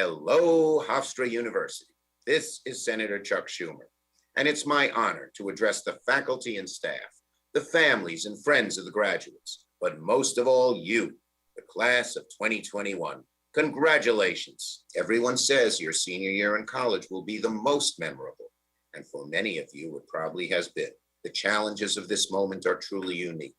Hello, Hofstra University. This is Senator Chuck Schumer, and it's my honor to address the faculty and staff, the families and friends of the graduates, but most of all, you, the class of 2021. Congratulations. Everyone says your senior year in college will be the most memorable, and for many of you, it probably has been. The challenges of this moment are truly unique,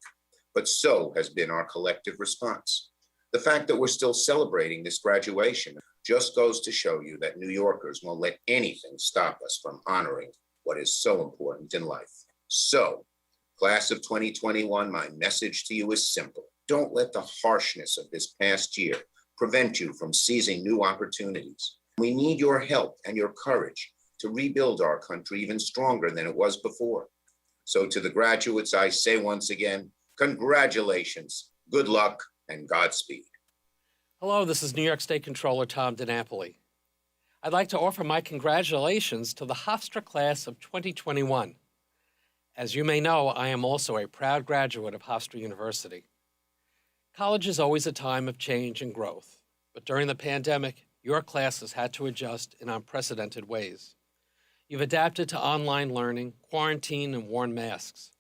but so has been our collective response. The fact that we're still celebrating this graduation just goes to show you that New Yorkers won't let anything stop us from honoring what is so important in life. So, class of 2021, my message to you is simple. Don't let the harshness of this past year prevent you from seizing new opportunities. We need your help and your courage to rebuild our country even stronger than it was before. So to the graduates, I say once again, congratulations, good luck, and Godspeed. Hello, this is New York State Controller Tom DiNapoli. I'd like to offer my congratulations to the Hofstra class of 2021. As you may know, I am also a proud graduate of Hofstra University. College is always a time of change and growth, but during the pandemic, your class has had to adjust in unprecedented ways. You've adapted to online learning, quarantine, and worn masks.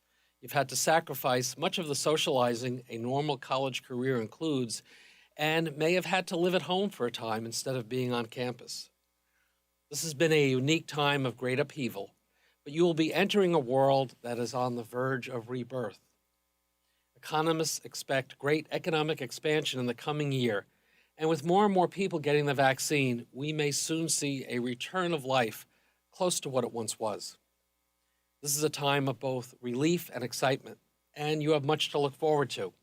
You've had to sacrifice much of the socializing a normal college career includes, and may have had to live at home for a time instead of being on campus. This has been a unique time of great upheaval, but you will be entering a world that is on the verge of rebirth. Economists expect great economic expansion in the coming year, and with more and more people getting the vaccine, we may soon see a return of life close to what it once was. This is a time of both relief and excitement, and you have much to look forward to.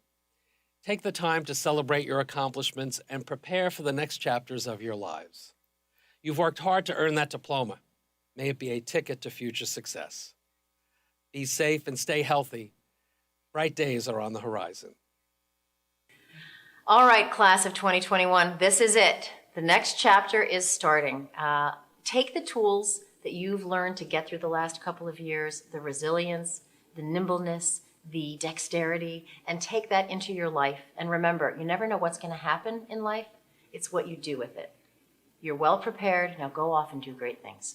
Take the time to celebrate your accomplishments and prepare for the next chapters of your lives. You've worked hard to earn that diploma. May it be a ticket to future success. Be safe and stay healthy. Bright days are on the horizon. All right, class of 2021, this is it. The next chapter is starting. Take the tools that you've learned to get through the last couple of years, the resilience, the nimbleness, the dexterity, and take that into your life. And remember, you never know what's going to happen in life. It's what you do with it. You're well prepared. Now go off and do great things.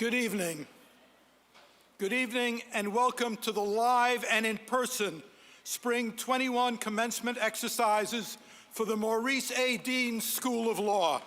Good evening. Good evening and welcome to the live and in-person Spring 21 commencement exercises for the Maurice A. Deane School of Law.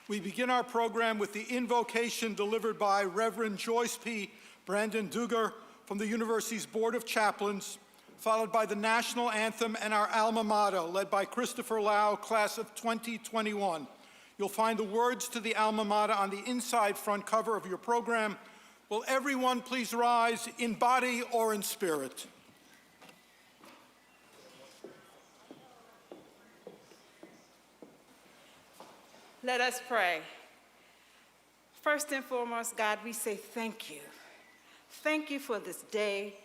We begin our program with the invocation delivered by Reverend Joyce P. Brandon Duger from the university's Board of Chaplains, followed by the national anthem and our alma mater, led by Christopher Lau, class of 2021. You'll find the words to the alma mater on the inside front cover of your program. Will everyone please rise in body or in spirit? Let us pray. First and foremost, God, we say thank you. Thank you for this day.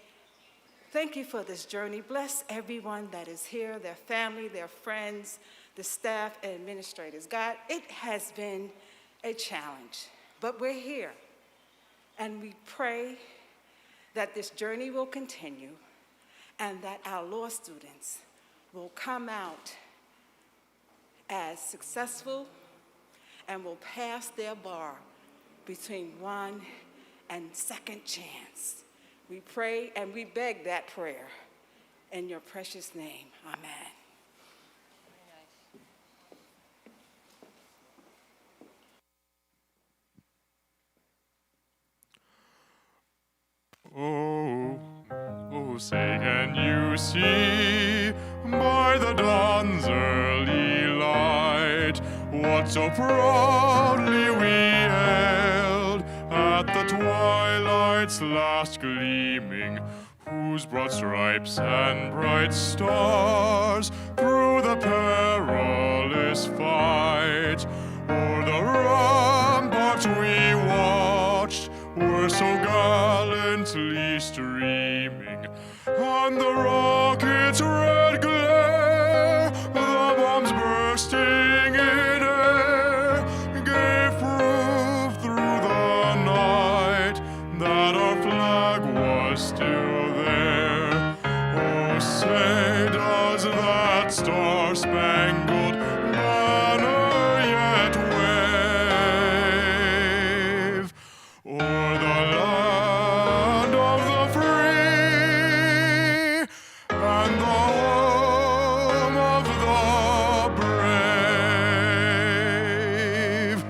Thank you for this journey. Bless everyone that is here, their family, their friends, the staff and administrators. God, it has been a challenge, but we're here. And we pray that this journey will continue and that our law students will come out as successful and will pass their bar between one and second chance. We pray and we beg that prayer in your precious name. Amen. Oh, say can you see by the dawn's early light what so proudly we hailed at the twilight's last gleaming, whose broad stripes and bright stars through the perilous fight o'er the ramparts we watched were so gallantly streaming, and the rocket's red glare, the bombs bursting in air, gave proof through the night that our flag was still there. Oh, say does that star-spangled banner yet wave o'er the land of the free and the home of the brave?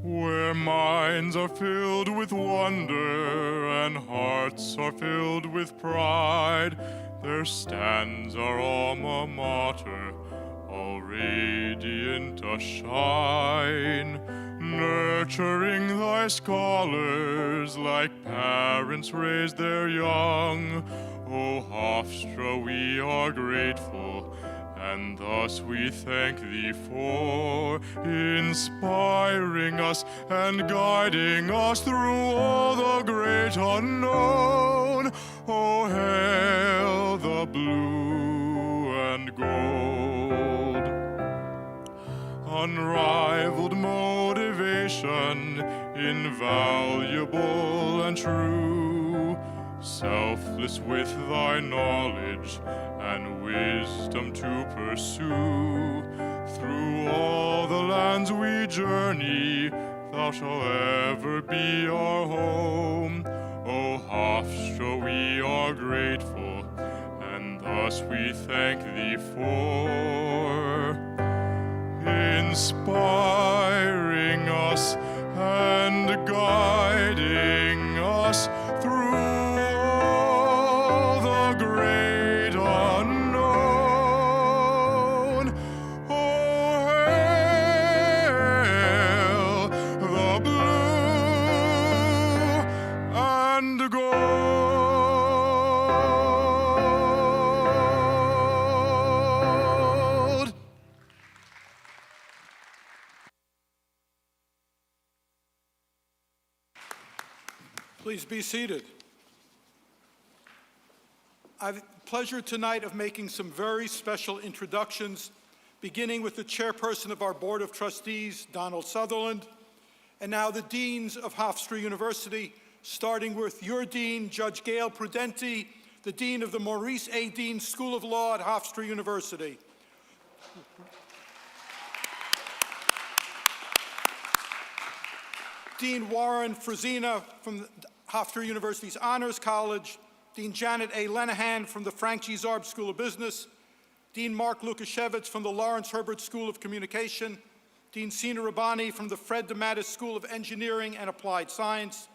Where minds are filled with wonder and hearts are filled with pride, there stands our alma mater, all radiant a shine, nurturing thy scholars like parents raise their young. O Hofstra, we are grateful, and thus we thank thee for inspiring us and guiding us through all the great unknown. Oh, hail the blue and gold. Unrivaled motivation, invaluable and true, selfless with thy knowledge and wisdom to pursue. Through all the lands we journey, thou shalt ever be our home. O Hofstra, we are grateful, and thus we thank thee for inspiring us and guiding us through all the great unknown. Oh, hail the blue and gold. Please be seated. I have the pleasure tonight of making some very special introductions, beginning with the chairperson of our Board of Trustees, Donald Sutherland, and now the deans of Hofstra University, starting with your dean, Judge Gail Prudenti, the dean of the Maurice A. Deane School of Law at Hofstra University. Dean Warren Frazina from Hofstra University's Honors College, Dean Janet A. Lenahan from the Frank G. Zarb School of Business, Dean Mark Lukashevitz from the Lawrence Herbert School of Communication, Dean Sina Rabbani from the Fred DeMattis School of Engineering and Applied Science,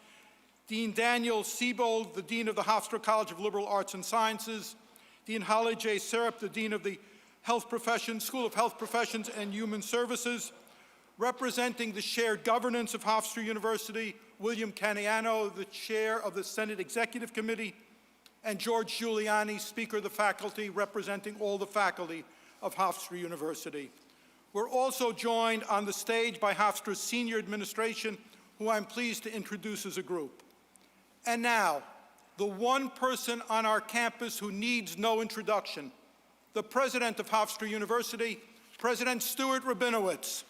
Dean Daniel Siebold, the Dean of the Hofstra College of Liberal Arts and Sciences, Dean Holly J. Serup, the Dean of the School of Health Professions and Human Services, representing the shared governance of Hofstra University, William Caniano, the chair of the Senate Executive Committee, and George Giuliani, Speaker of the faculty, representing all the faculty of Hofstra University. We're also joined on the stage by Hofstra's senior administration, who I'm pleased to introduce as a group. And now, the one person on our campus who needs no introduction, the president of Hofstra University, President Stuart Rabinowitz.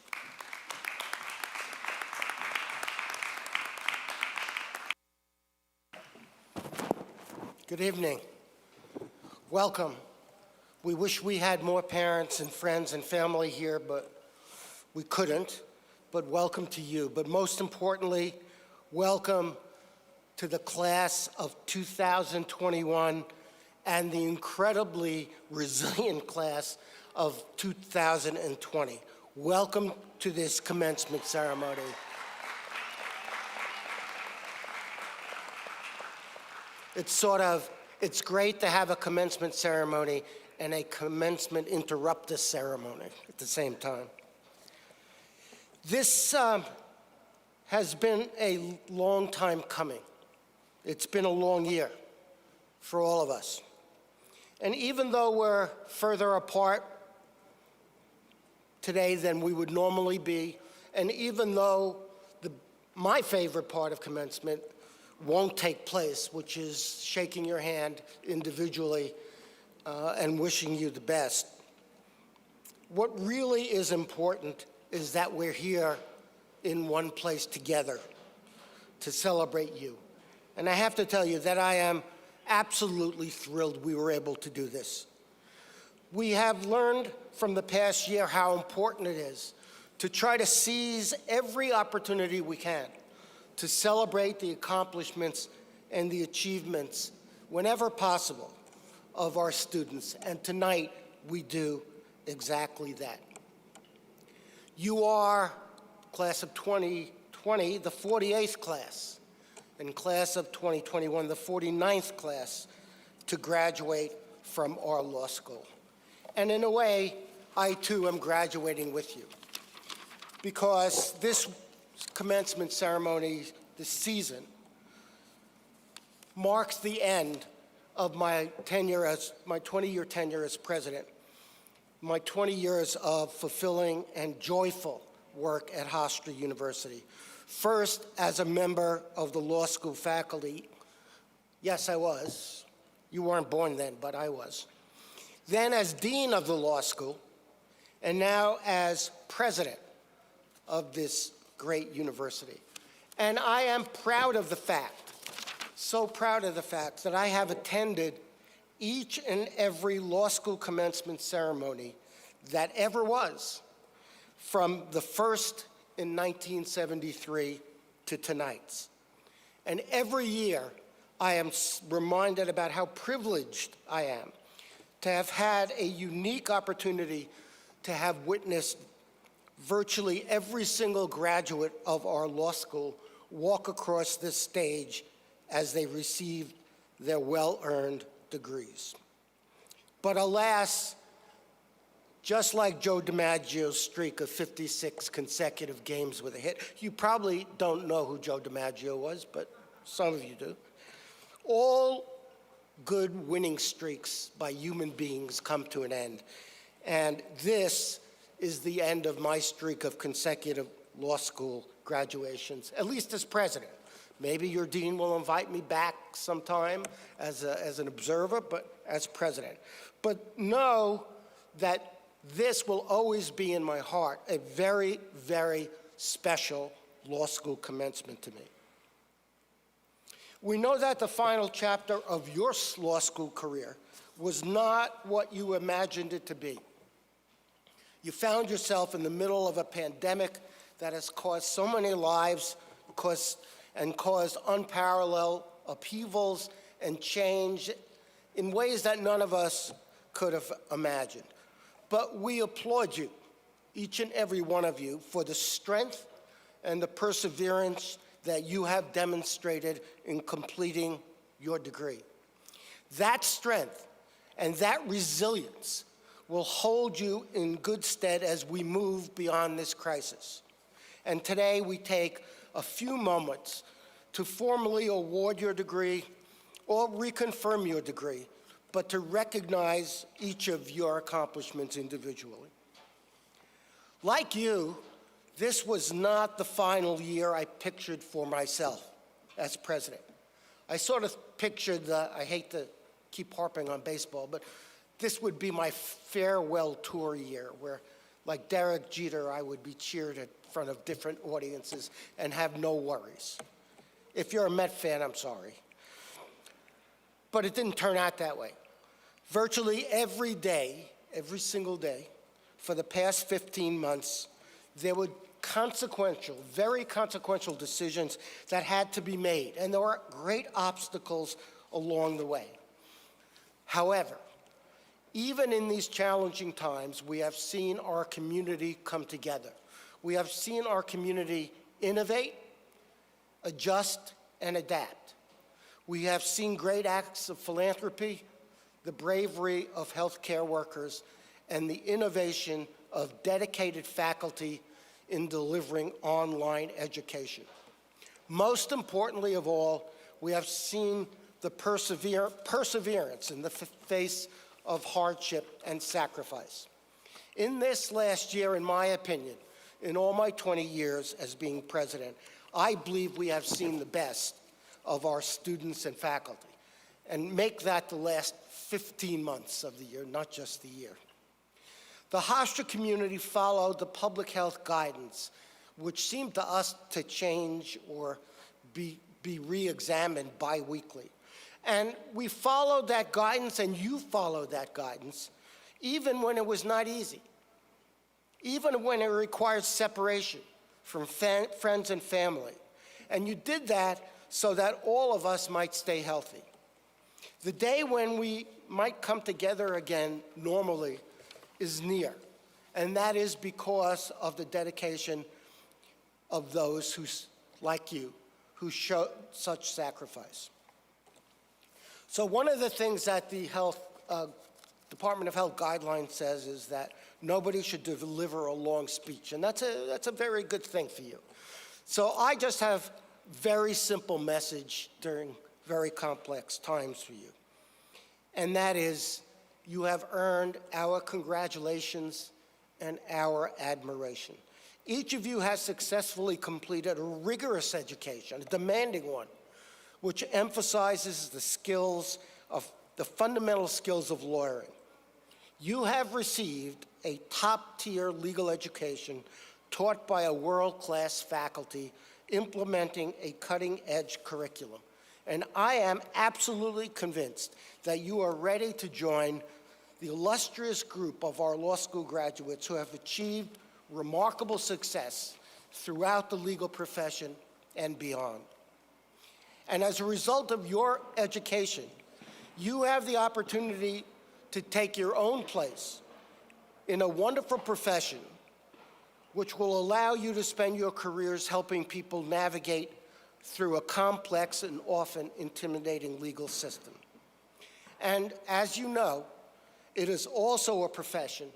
Good evening. Welcome. We wish we had more parents and friends and family here, but we couldn't. But welcome to you. But most importantly, welcome to the class of 2021 and the incredibly resilient class of 2020. Welcome to this commencement ceremony. It's great to have a commencement ceremony and a commencement interruptus ceremony at the same time. This has been a long time coming. It's been a long year for all of us. And even though we're further apart today than we would normally be, and even though my favorite part of commencement won't take place, which is shaking your hand individually and wishing you the best. What really is important is that we're here in one place together to celebrate you. And I have to tell you that I am absolutely thrilled we were able to do this. We have learned from the past year how important it is to try to seize every opportunity we can to celebrate the accomplishments and the achievements, whenever possible, of our students. And tonight, we do exactly that. You are, class of 2020, the 48th class, and class of 2021, the 49th class to graduate from our law school. And in a way, I too am graduating with you, because this commencement ceremony this season marks the end of my 20-year tenure as president, my 20 years of fulfilling and joyful work at Hofstra University. First, as a member of the law school faculty. Yes, I was. You weren't born then, but I was. Then as dean of the law school, and now as president of this great university. And I am proud of the fact, so proud of the fact, that I have attended each and every law school commencement ceremony that ever was, from the first in 1973 to tonight's. And every year, I am reminded about how privileged I am to have had a unique opportunity to have witnessed virtually every single graduate of our law school walk across this stage as they received their well-earned degrees. But alas, just like Joe DiMaggio's streak of 56 consecutive games with a hit, you probably don't know who Joe DiMaggio was, but some of you do. All good winning streaks by human beings come to an end. And this is the end of my streak of consecutive law school graduations, at least as president. Maybe your dean will invite me back back sometime as an observer, but as president. But know that this will always be in my heart a very, very special law school commencement to me. We know that the final chapter of your law school career was not what you imagined it to be. You found yourself in the middle of a pandemic that has caused so many lives and caused unparalleled upheavals and change in ways that none of us could have imagined. But we applaud you, each and every one of you, for the strength and the perseverance that you have demonstrated in completing your degree. That strength and that resilience will hold you in good stead as we move beyond this crisis. And today we take a few moments to formally award your degree or reconfirm your degree, but to recognize each of your accomplishments individually. Like you, this was not the final year I pictured for myself as president. I sort of pictured I hate to keep harping on baseball, but this would be my farewell tour year where, like Derek Jeter, I would be cheered in front of different audiences and have no worries. If you're a Met fan, I'm sorry. But it didn't turn out that way. Virtually every day, every single day, for the past 15 months, there were very consequential decisions that had to be made, and there were great obstacles along the way. However, even in these challenging times, we have seen our community come together. We have seen our community innovate, adjust, and adapt. We have seen great acts of philanthropy, the bravery of healthcare workers, and the innovation of dedicated faculty in delivering online education. Most importantly of all, we have seen the perseverance in the face of hardship and sacrifice. In this last year, in my opinion, in all my 20 years as being president, I believe we have seen the best of our students and faculty, and make that the last 15 months of the year, not just the year. The Hofstra community followed the public health guidance, which seemed to us to change or be re-examined bi-weekly. And we followed that guidance, and you followed that guidance, even when it was not easy, even when it required separation from friends and family. And you did that so that all of us might stay healthy. The day when we might come together again normally is near, and that is because of the dedication of those who, like you, who show such sacrifice. So one of the things that the Department of Health guideline says is that nobody should deliver a long speech, and that's a very good thing for you. So I just have very simple message during very complex times for you, and that is, you have earned our congratulations and our admiration. Each of you has successfully completed a rigorous education, a demanding one, which emphasizes the fundamental skills of lawyering. You have received a top-tier legal education taught by a world-class faculty implementing a cutting-edge curriculum. And I am absolutely convinced that you are ready to join the illustrious group of our law school graduates who have achieved remarkable success throughout the legal profession and beyond. And as a result of your education, you have the opportunity to take your own place in a wonderful profession which will allow you to spend your careers helping people navigate through a complex and often intimidating legal system. And as you know, it is also a profession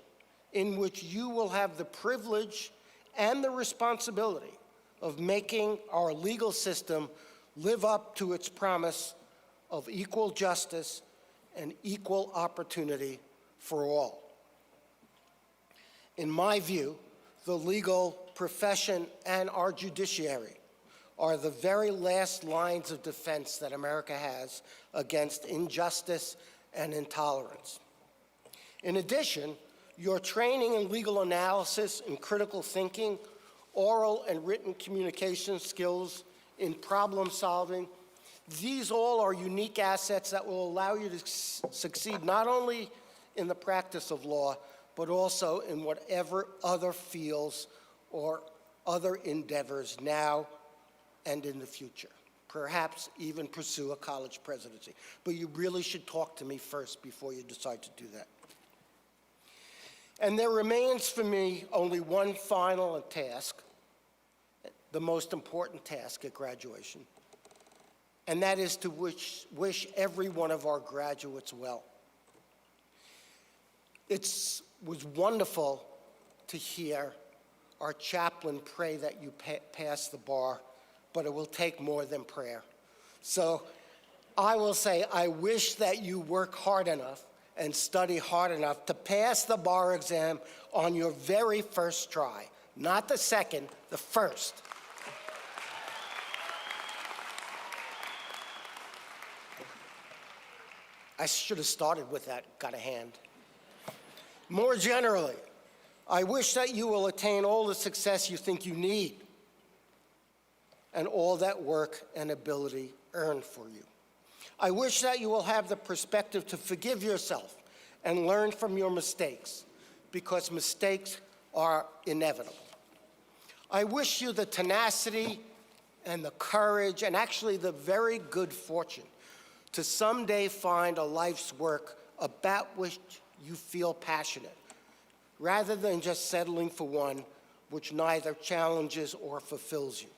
in which you will have the privilege and the responsibility of making our legal system live up to its promise of equal justice and equal opportunity for all. In my view, the legal profession and our judiciary are the very last lines of defense that America has against injustice and intolerance. In addition, your training in legal analysis and critical thinking, oral and written communication skills, in problem solving, these all are unique assets that will allow you to succeed not only in the practice of law, but also in whatever other fields or other endeavors now and in the future. Perhaps even pursue a college presidency. But you really should talk to me first before you decide to do that. And there remains for me only one final task, the most important task at graduation, and that is to wish every one of our graduates well. It was wonderful to hear our chaplain pray that you pass the bar, but it will take more than prayer. So I will say, I wish that you work hard enough and study hard enough to pass the bar exam on your very first try. Not the second, the first. I should have started with that, got a hand. More generally, I wish that you will attain all the success you think you need and all that work and ability earned for you. I wish that you will have the perspective to forgive yourself and learn from your mistakes, because mistakes are inevitable. I wish you the tenacity and the courage and actually the very good fortune to someday find a life's work about which you feel passionate, rather than just settling for one which neither challenges or fulfills you.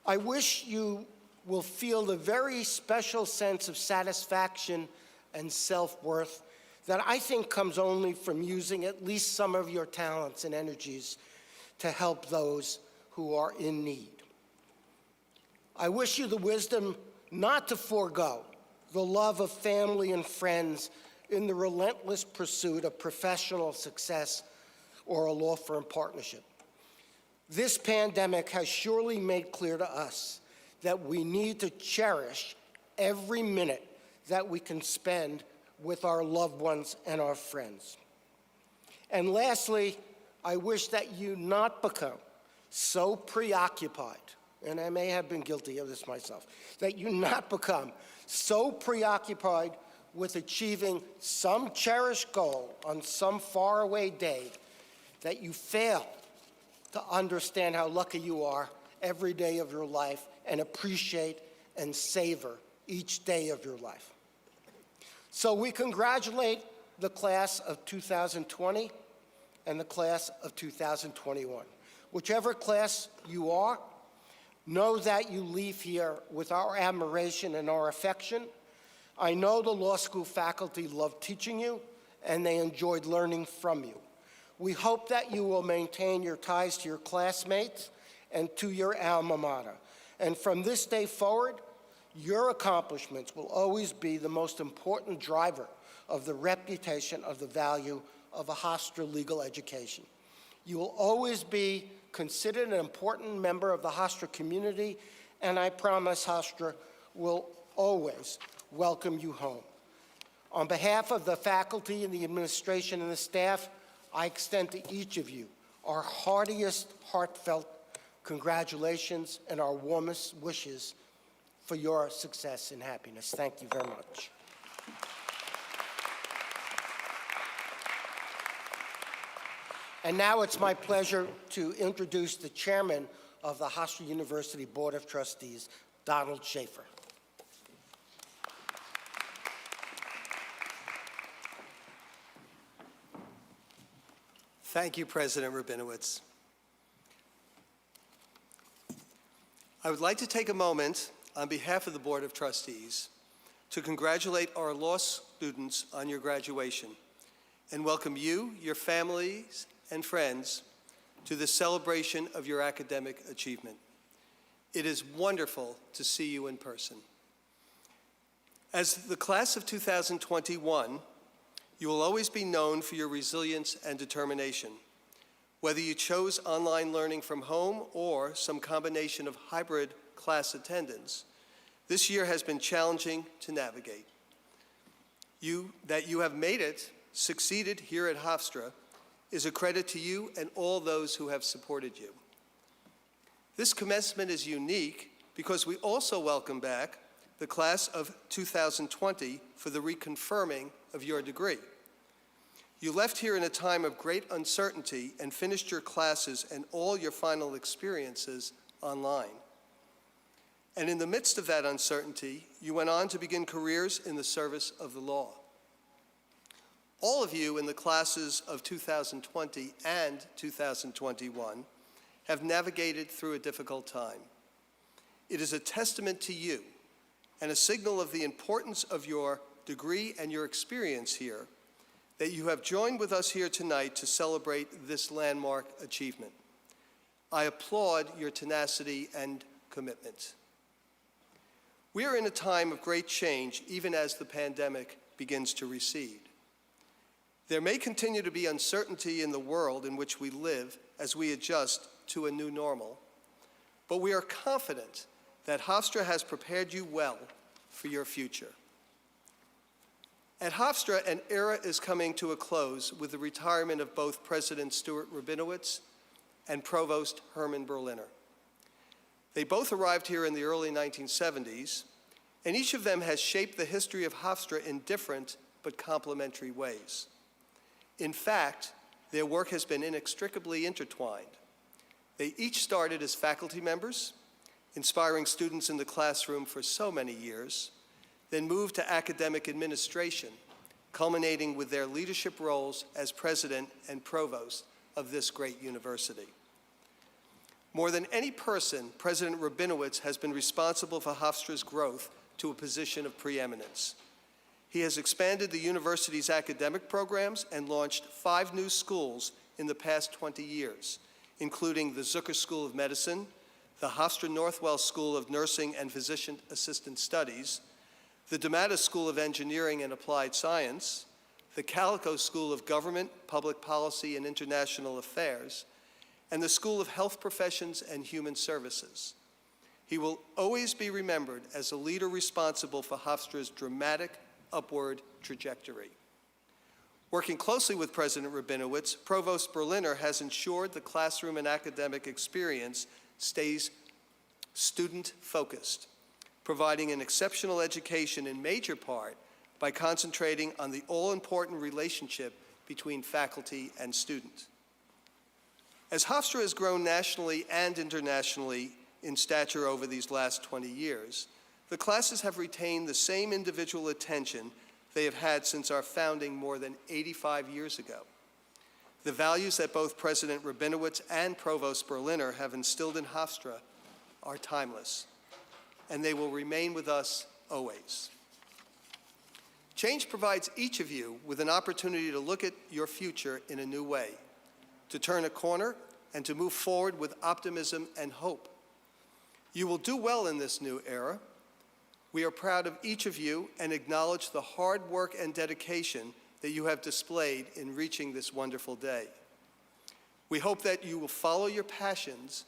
I wish you will feel the very special sense of satisfaction and self-worth that I think comes only from using at least some of your talents and energies to help those who are in need. I wish you the wisdom not to forego the love of family and friends in the relentless pursuit of professional success or a law firm partnership. This pandemic has surely made clear to us that we need to cherish every minute that we can spend with our loved ones and our friends. And lastly, I wish that you not become so preoccupied, and I may have been guilty of this myself, that you not become so preoccupied with achieving some cherished goal on some faraway day that you fail to understand how lucky you are every day of your life and appreciate and savor each day of your life. So we congratulate the class of 2020 and the class of 2021. Whichever class you are, know that you leave here with our admiration and our affection. I know the law school faculty loved teaching you, and they enjoyed learning from you. We hope that you will maintain your ties to your classmates and to your alma mater. And from this day forward, your accomplishments will always be the most important driver of the reputation of the value of a Hofstra legal education. You will always be considered an important member of the Hofstra community, and I promise Hofstra will always welcome you home. On behalf of the faculty and the administration and the staff, I extend to each of you our heartiest, heartfelt congratulations and our warmest wishes for your success and happiness. Thank you very much. And now it's my pleasure to introduce the chairman of the Hofstra University Board of Trustees, Donald Schaefer. Thank you, President Rabinowitz. I would like to take a moment on behalf of the Board of Trustees to congratulate our law students on your graduation and welcome you, your families, and friends to the celebration of your academic achievement. It is wonderful to see you in person. As the class of 2021, you will always be known for your resilience and determination. Whether you chose online learning from home or some combination of hybrid class attendance, this year has been challenging to navigate. That you have made it, succeeded here at Hofstra, is a credit to you and all those who have supported you. This commencement is unique because we also welcome back the class of 2020 for the reconfirming of your degree. You left here in a time of great uncertainty and finished your classes and all your final experiences online. And in the midst of that uncertainty, you went on to begin careers in the service of the law. All of you in the classes of 2020 and 2021 have navigated through a difficult time. It is a testament to you and a signal of the importance of your degree and your experience here that you have joined with us here tonight to celebrate this landmark achievement. I applaud your tenacity and commitment. We are in a time of great change, even as the pandemic begins to recede. There may continue to be uncertainty in the world in which we live as we adjust to a new normal, but we are confident that Hofstra has prepared you well for your future. At Hofstra, an era is coming to a close with the retirement of both President Stuart Rabinowitz and Provost Herman Berliner. They both arrived here in the early 1970s, and each of them has shaped the history of Hofstra in different but complementary ways. In fact, their work has been inextricably intertwined. They each started as faculty members, inspiring students in the classroom for so many years, then moved to academic administration, culminating with their leadership roles as president and provost of this great university. More than any person, President Rabinowitz has been responsible for Hofstra's growth to a position of preeminence. He has expanded the university's academic programs and launched 5 new schools in the past 20 years, including the Zucker School of Medicine, the Hofstra Northwell School of Nursing and Physician Assistant Studies, the DeMatta School of Engineering and Applied Science, the Calico School of Government, Public Policy and International Affairs, and the School of Health Professions and Human Services. He will always be remembered as a leader responsible for Hofstra's dramatic upward trajectory. Working closely with President Rabinowitz, Provost Berliner has ensured the classroom and academic experience stays student-focused, providing an exceptional education in major part by concentrating on the all-important relationship between faculty and student. As Hofstra has grown nationally and internationally in stature over these last 20 years, the classes have retained the same individual attention they have had since our founding more than 85 years ago. The values that both President Rabinowitz and Provost Berliner have instilled in Hofstra are timeless, and they will remain with us always. Change provides each of you with an opportunity to look at your future in a new way, to turn a corner and to move forward with optimism and hope. You will do well in this new era. We are proud of each of you and acknowledge the hard work and dedication that you have displayed in reaching this wonderful day. We hope that you will follow your passions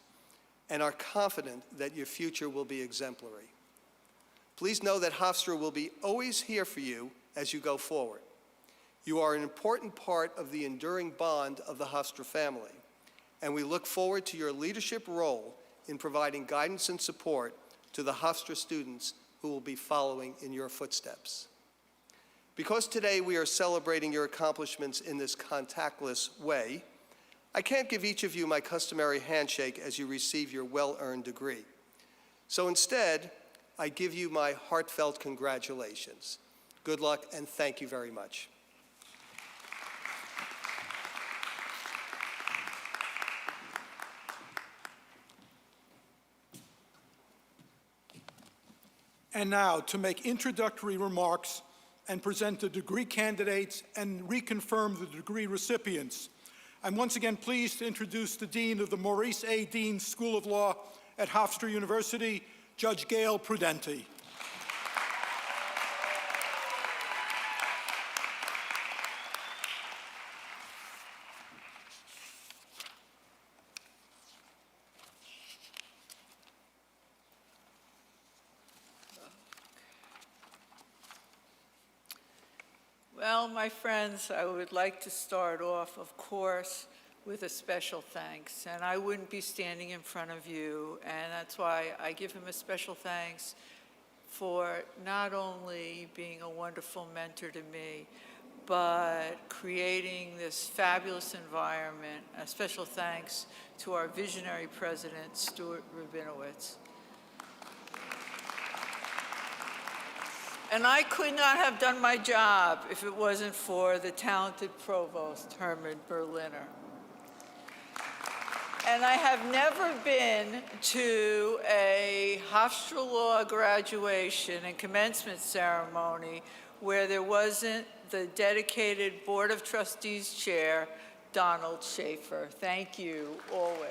and are confident that your future will be exemplary. Please know that Hofstra will be always here for you as you go forward. You are an important part of the enduring bond of the Hofstra family, and we look forward to your leadership role in providing guidance and support to the Hofstra students who will be following in your footsteps. Because today we are celebrating your accomplishments in this contactless way, I can't give each of you my customary handshake as you receive your well-earned degree. So instead, I give you my heartfelt congratulations. Good luck and thank you very much. And now, to make introductory remarks and present the degree candidates and reconfirm the degree recipients, I'm once again pleased to introduce the Dean of the Maurice A. Deane School of Law at Hofstra University, Judge Gail Prudenti. Well, my friends, I would like to start off, of course, with a special thanks. And I wouldn't be standing in front of you, and that's why I give him a special thanks for not only being a wonderful mentor to me, but creating this fabulous environment. A special thanks to our visionary president, Stuart Rabinowitz. And I could not have done my job if it wasn't for the talented provost, Herman Berliner. And I have never been to a Hofstra Law graduation and commencement ceremony where there wasn't the dedicated Board of Trustees chair, Donald Schaefer. Thank you, always.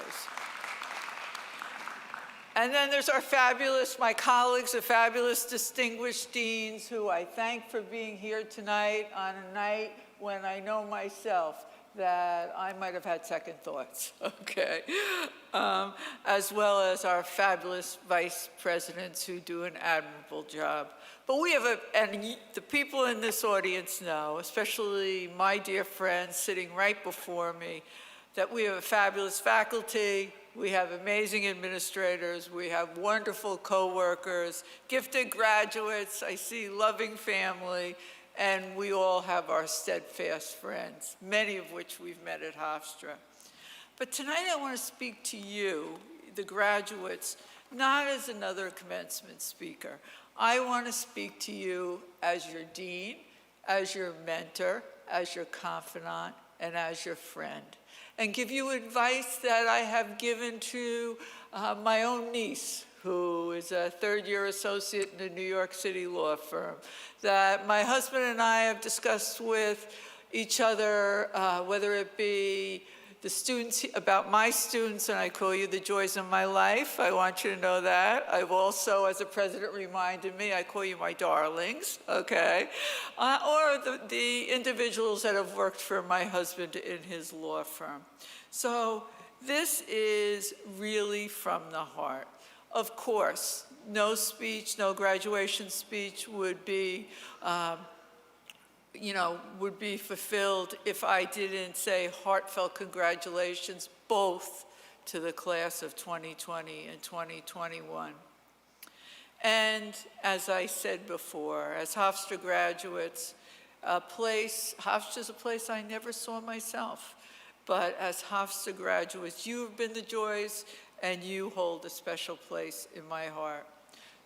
And then there's my colleagues, the fabulous distinguished deans who I thank for being here tonight on a night when I know myself that I might have had second thoughts, okay? As well as our fabulous vice presidents who do an admirable job. But we have and the people in this audience know, especially my dear friends sitting right before me, that we have a fabulous faculty, we have amazing administrators, we have wonderful co-workers, gifted graduates, I see loving family, and we all have our steadfast friends, many of which we've met at Hofstra. But tonight I want to speak to you, the graduates, not as another commencement speaker. I want to speak to you as your dean, as your mentor, as your confidant, and as your friend, and give you advice that I have given to my own niece, who is a third-year associate in a New York City law firm, that my husband and I have discussed with each other, whether it be the students, about my students, and I call you the joys of my life. I want you to know that. I've also, as the president reminded me, I call you my darlings, okay? Or the individuals that have worked for my husband in his law firm. So this is really from the heart. Of course, no speech, no graduation speech would be fulfilled if I didn't say heartfelt congratulations both to the class of 2020 and 2021. And as I said before, as Hofstra graduates, Hofstra's a place I never saw myself. But as Hofstra graduates, you've been the joys and you hold a special place in my heart.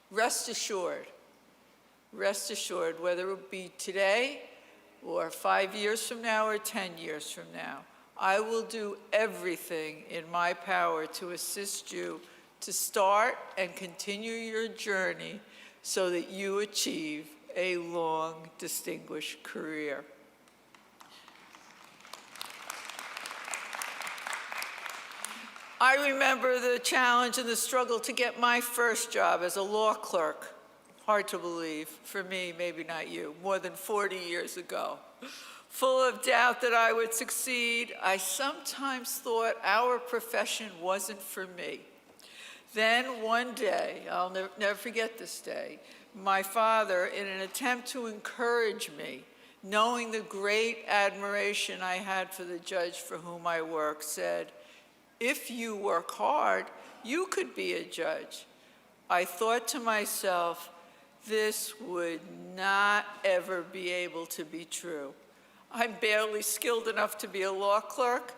Rest assured, whether it be today or 5 years from now or 10 years from now, I will do everything in my power to assist you to start and continue your journey so that you achieve a long, distinguished career. I remember the challenge and the struggle to get my first job as a law clerk. Hard to believe, for me, maybe not you, more than 40 years ago. Full of doubt that I would succeed, I sometimes thought our profession wasn't for me. Then one day, I'll never forget this day, my father, in an attempt to encourage me, knowing the great admiration I had for the judge for whom I work, said, "If you work hard, you could be a judge." I thought to myself, this would not ever be able to be true. I'm barely skilled enough to be a law clerk,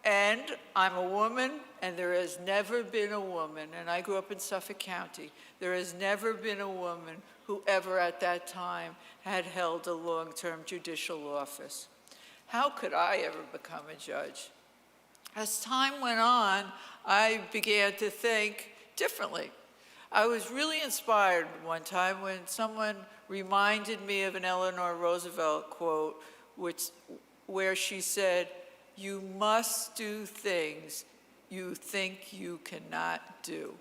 and I'm a woman, and there has never been a woman, and I grew up in Suffolk County, there has never been a woman who ever at that time had held a long-term judicial office. How could I ever become a judge? As time went on, I began to think differently. I was really inspired one time when someone reminded me of an Eleanor Roosevelt quote, where she said, "You must do things you think you cannot do."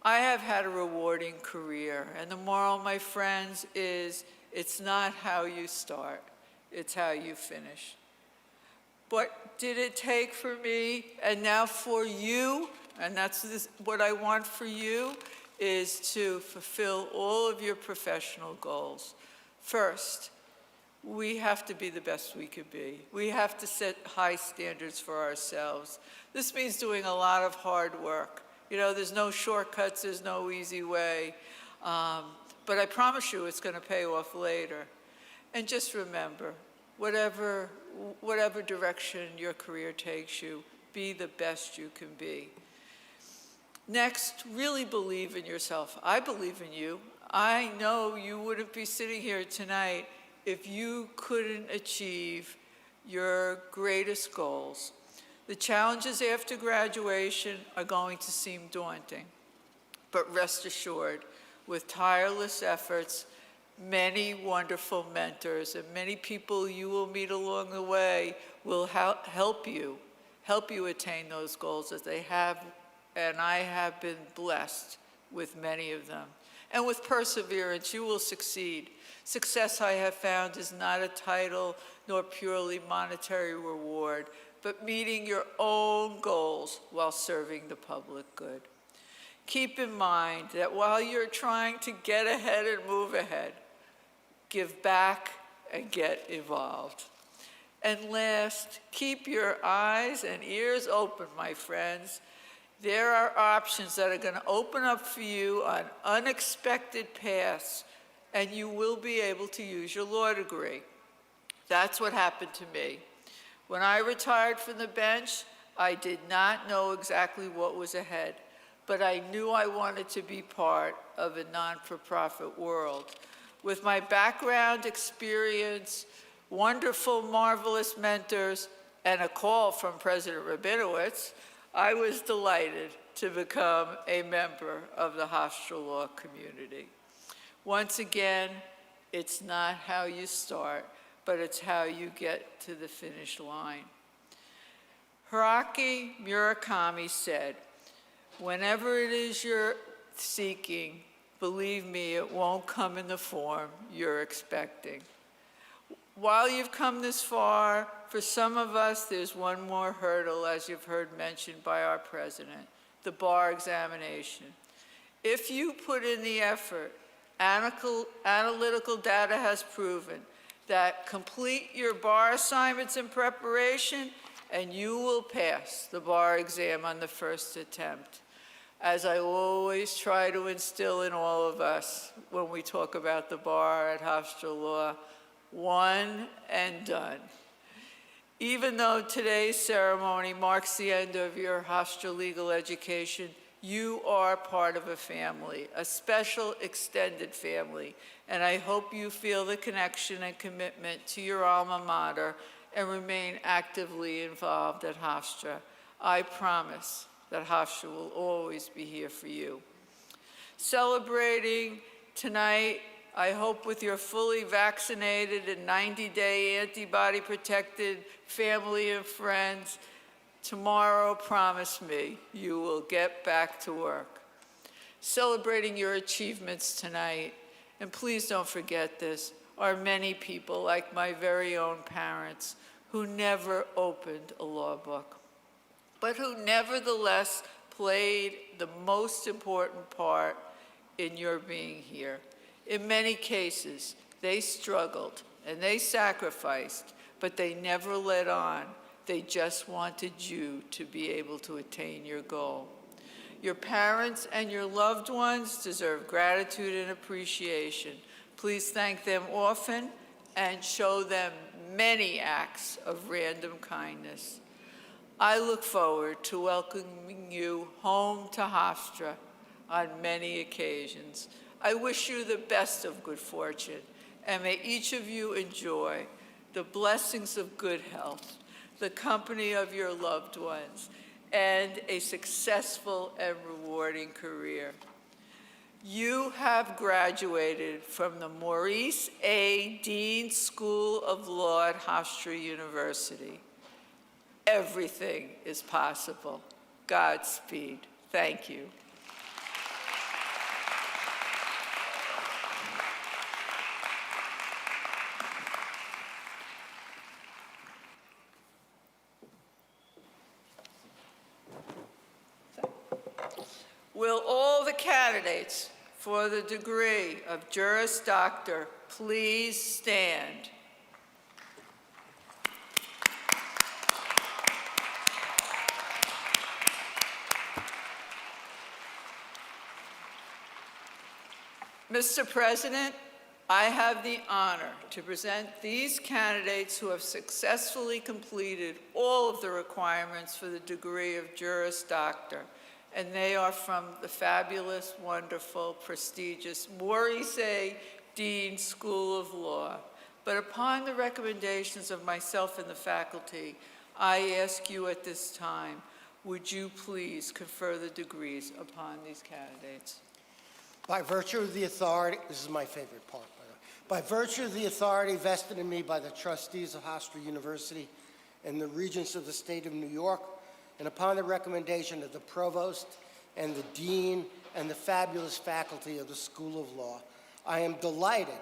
I have had a rewarding career, and the moral, my friends, is it's not how you start, it's how you finish. What did it take for me, and now for you, and that's what I want for you, is to fulfill all of your professional goals. First, we have to be the best we could be. We have to set high standards for ourselves. This means doing a lot of hard work. You know, there's no shortcuts, there's no easy way. But I promise you it's going to pay off later. And just remember, whatever direction your career takes you, be the best you can be. Next, really believe in yourself. I believe in you. I know you wouldn't be sitting here tonight if you couldn't achieve your greatest goals. The challenges after graduation are going to seem daunting, but rest assured, with tireless efforts, many wonderful mentors and many people you will meet along the way will help you attain those goals as they have, and I have been blessed with many of them. And with perseverance, you will succeed. Success, I have found, is not a title nor purely monetary reward, but meeting your own goals while serving the public good. Keep in mind that while you're trying to get ahead and move ahead, give back and get involved. And last, keep your eyes and ears open, my friends. There are options that are going to open up for you on unexpected paths, and you will be able to use your law degree. That's what happened to me. When I retired from the bench, I did not know exactly what was ahead, but I knew I wanted to be part of a non-for-profit world. With my background, experience, wonderful, marvelous mentors, and a call from President Rabinowitz, I was delighted to become a member of the Hofstra law community. Once again, it's not how you start, but it's how you get to the finish line. Haruki Murakami said, "Whenever it is you're seeking, believe me, it won't come in the form you're expecting." While you've come this far, for some of us, there's one more hurdle, as you've heard mentioned by our president, the bar examination. If you put in the effort, analytical data has proven that complete your bar assignments in preparation and you will pass the bar exam on the first attempt. As I always try to instill in all of us when we talk about the bar at Hofstra Law, one and done. Even though today's ceremony marks the end of your Hofstra legal education, you are part of a family, a special extended family, and I hope you feel the connection and commitment to your alma mater and remain actively involved at Hofstra. I promise that Hofstra will always be here for you. Celebrating tonight, I hope with your fully vaccinated and 90-day antibody-protected family and friends, tomorrow, promise me, you will get back to work. Celebrating your achievements tonight, and please don't forget this, are many people like my very own parents who never opened a law book, but who nevertheless played the most important part in your being here. In many cases, they struggled and they sacrificed, but they never let on. They just wanted you to be able to attain your goal. Your parents and your loved ones deserve gratitude and appreciation. Please thank them often and show them many acts of random kindness. I look forward to welcoming you home to Hofstra on many occasions. I wish you the best of good fortune, and may each of you enjoy the blessings of good health, the company of your loved ones, and a successful and rewarding career. You have graduated from the Maurice A. Deane School of Law at Hofstra University. Everything is possible. Godspeed. Thank you. Will all the candidates for the degree of Juris Doctor please stand? Mr. President, I have the honor to present these candidates who have successfully completed all of the requirements for the degree of Juris Doctor, and they are from the fabulous, wonderful, prestigious Maurice Deane School of Law. But upon the recommendations of myself and the faculty, I ask you at this time, would you please confer the degrees upon these candidates? By virtue of the authority, this is my favorite part, by the way. By virtue of the authority vested in me by the trustees of Hofstra University and the Regents of the State of New York, and upon the recommendation of the Provost and the Dean and the fabulous faculty of the School of Law, I am delighted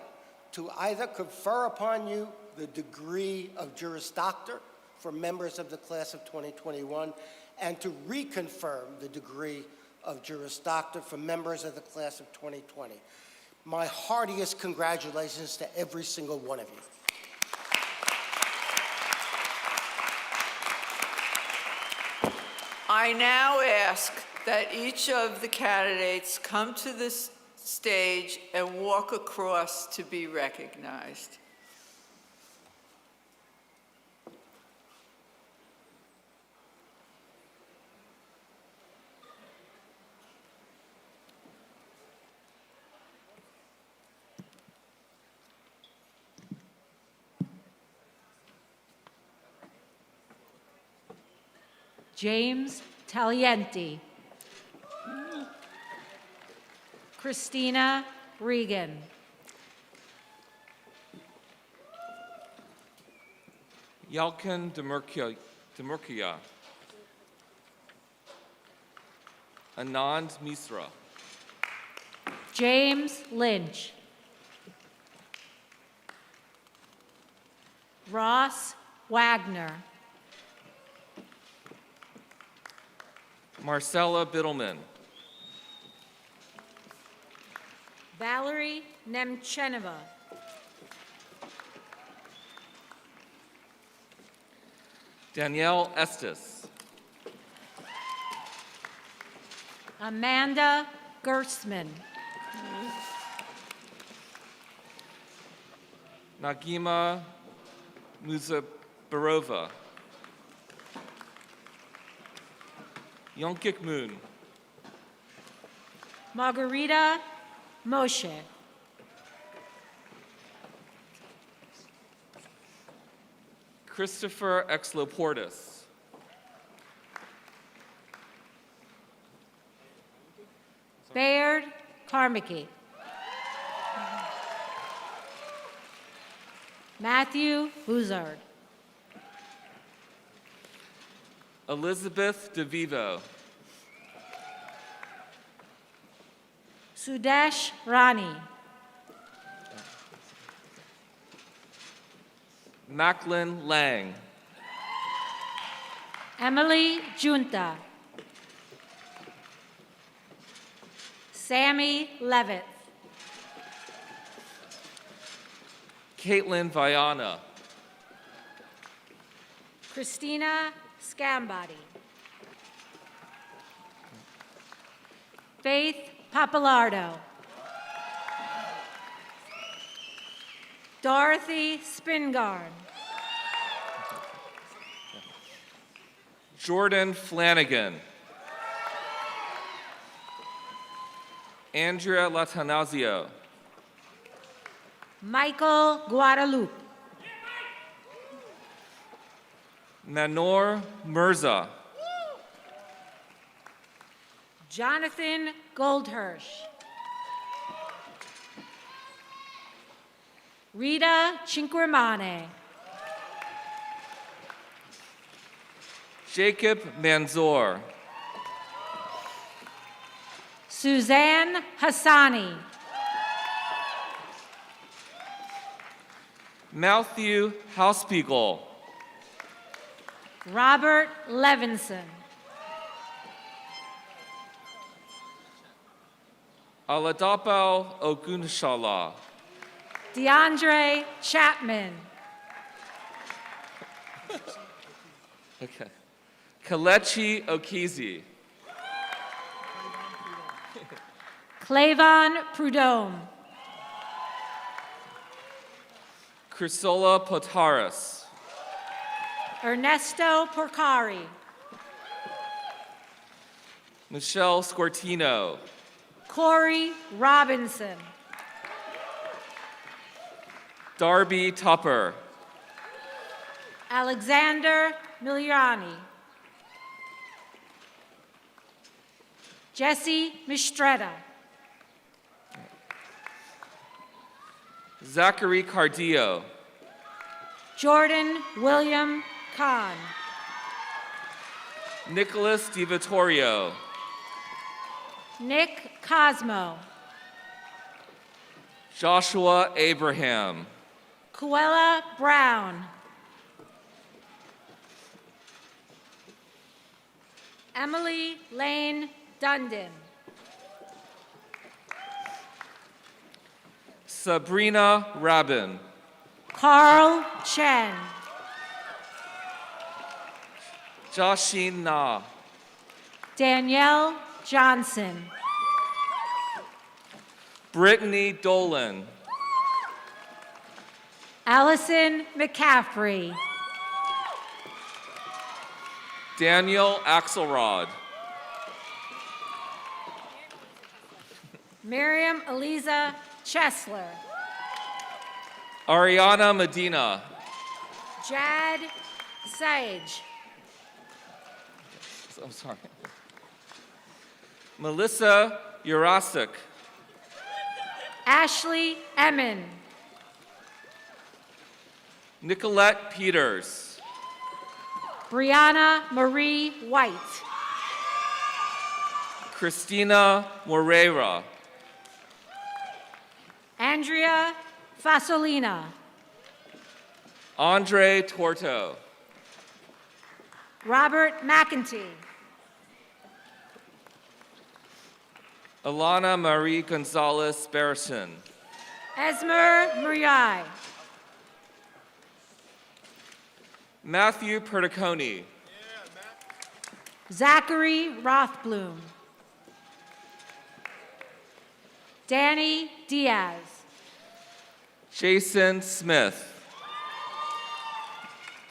to either confer upon you the degree of Juris Doctor for members of the class of 2021 and to reconfirm the degree of Juris Doctor for members of the class of 2020. My heartiest congratulations to every single one of you. I now ask that each of the candidates come to this stage and walk across to be recognized. James Talienti. Christina Regan. Yalkin Demurkia. Anand Misra. James Lynch. Ross Wagner. Marcella Biddleman. Valerie Nemchenova. Danielle Estes. Amanda Gersman. Nagima Muzabarova. Yonkik Moon. Margarita Moshe. Christopher Exloportis. Bayard Carmichael. Matthew Buzard. Elizabeth DeVivo. Sudesh Rani. Macklin Lang. Emily Junta. Sammy Levitt. Caitlin Viana. Christina Scambati. Faith Papalardo. Dorothy Spingarn. Jordan Flanagan. Andrea Latanazio. Michael Guadalupe. Manor Mirza. Jonathan Goldhirsch. Rita Cinquemane. Jacob Manzor. Suzanne Hassani. Matthew Hauspiegel. Robert Levinson. Aladapo Ogunshala. DeAndre Chapman. Okay. Kalechi Okizi. Clavon Prudhomme. Chrysola Potaris. Ernesto Porcari. Michelle Scortino. Corey Robinson. Darby Tupper. Alexander Miliani. Jesse Mistretta. Zachary Cardillo. Jordan William Kahn. Nicholas DiVittorio. Nick Cosmo. Joshua Abraham. Kuella Brown. Emily Lane Dundon. Sabrina Rabin. Carl Chen. Joshine Na. Danielle Johnson. Brittany Dolan. Allison McCaffrey. Daniel Axelrod. Miriam Eliza Chesler. Ariana Medina. Jad Sage. I'm sorry. Melissa Urasic. Ashley Emin. Nicolette Peters. Brianna Marie White. Christina Moreira. Andrea Fasolina. Andre Torto. Robert McEntee. Alana Marie Gonzalez Berson. Esmer Muriai. Matthew Perticone. Zachary Rothblum. Danny Diaz. Jason Smith.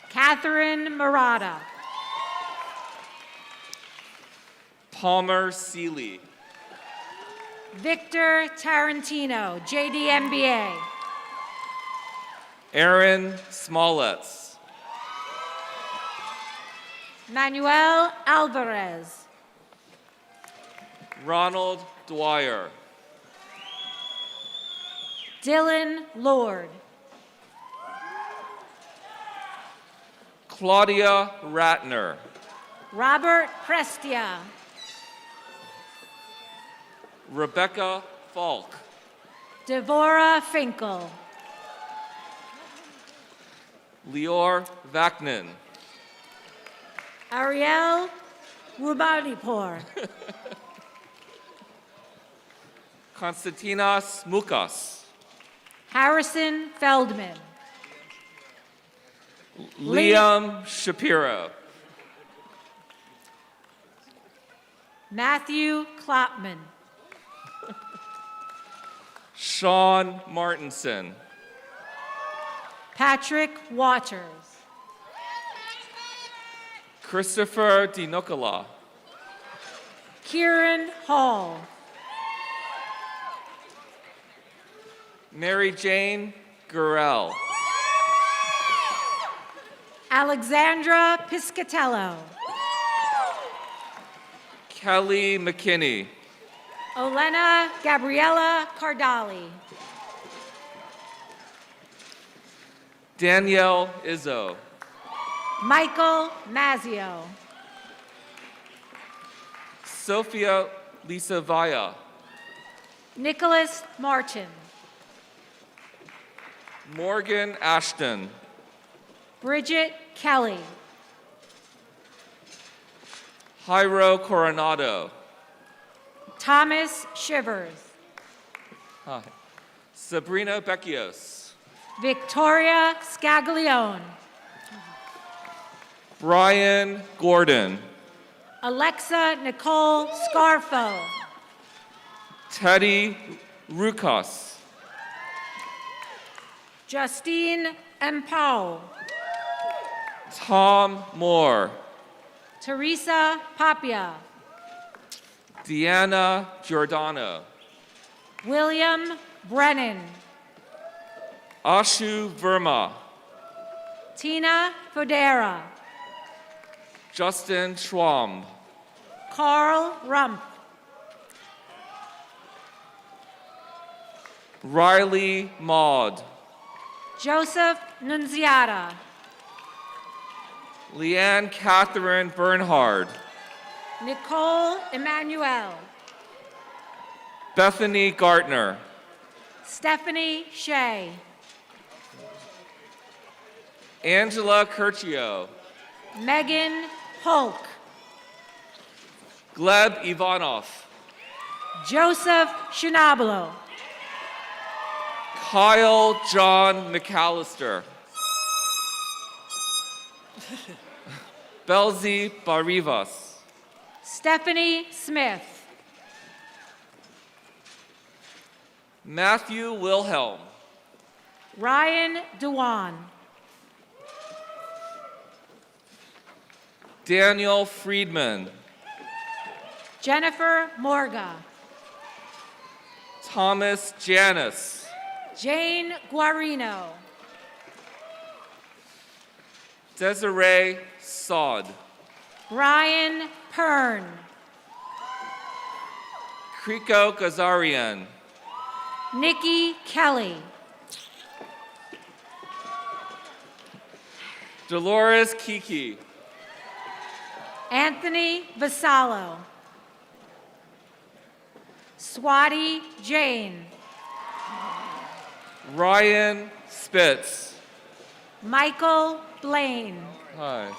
Catherine Murata. Palmer Seeley. Victor Tarantino, JDMBA. Aaron Smolletz. Manuel Alvarez. Ronald Dwyer. Dylan Lord. Claudia Ratner. Robert Prestia. Rebecca Falk. Devora Finkel. Lior Vaknin. Ariel Rubanipur. Konstantinos Mukas. Harrison Feldman. Liam Shapiro. Matthew Klopman. Sean Martinson. Patrick Waters. Christopher DiNicola. Kieran Hall. Mary Jane Gurrell. Alexandra Piscatello. Kelly McKinney. Olena Gabriella Cardali. Danielle Izzo. Michael Mazzio. Sophia Lisa Vaya. Nicholas Martin. Morgan Ashton. Bridget Kelly. Jairo Coronado. Thomas Shivers. Hi. Sabrina Becchios. Victoria Scaglione. Brian Gordon. Alexa Nicole Scarfo. Teddy Rukas. Justine Empau. Tom Moore. Teresa Papia. Deanna Giordano. William Brennan. Ashu Verma. Tina Fodera. Justin Schwamb. Carl Rump. Riley Maud. Joseph Nunziata. Leanne Catherine Bernhard. Nicole Emmanuel. Bethany Gartner. Stephanie Shea. Angela Curcio. Megan Polk. Gleb Ivanov. Joseph Shinablo. Kyle John McAllister. Belzi Barrivas. Stephanie Smith. Matthew Wilhelm. Ryan Dewan. Daniel Friedman. Jennifer Morga. Thomas Janis. Jane Guarino. Desiree Sod. Brian Pern. Kriko Gazarian. Nikki Kelly. Dolores Kiki. Anthony Vassallo. Swati Jane. Ryan Spitz. Michael Blaine. Hi.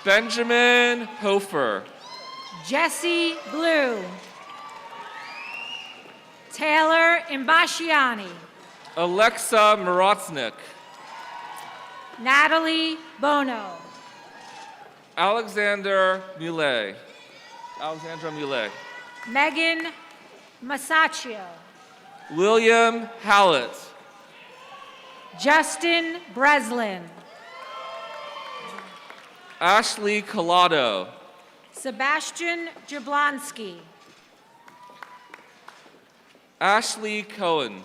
Benjamin Hofer. Jesse Blue. Taylor Imbashiani. Alexa Morotznik. Natalie Bono. Alexandra Muley. Alexandra Muley. Megan Masaccio. William Hallett. Justin Breslin. Ashley Collado. Sebastian Jablonski. Ashley Cohen.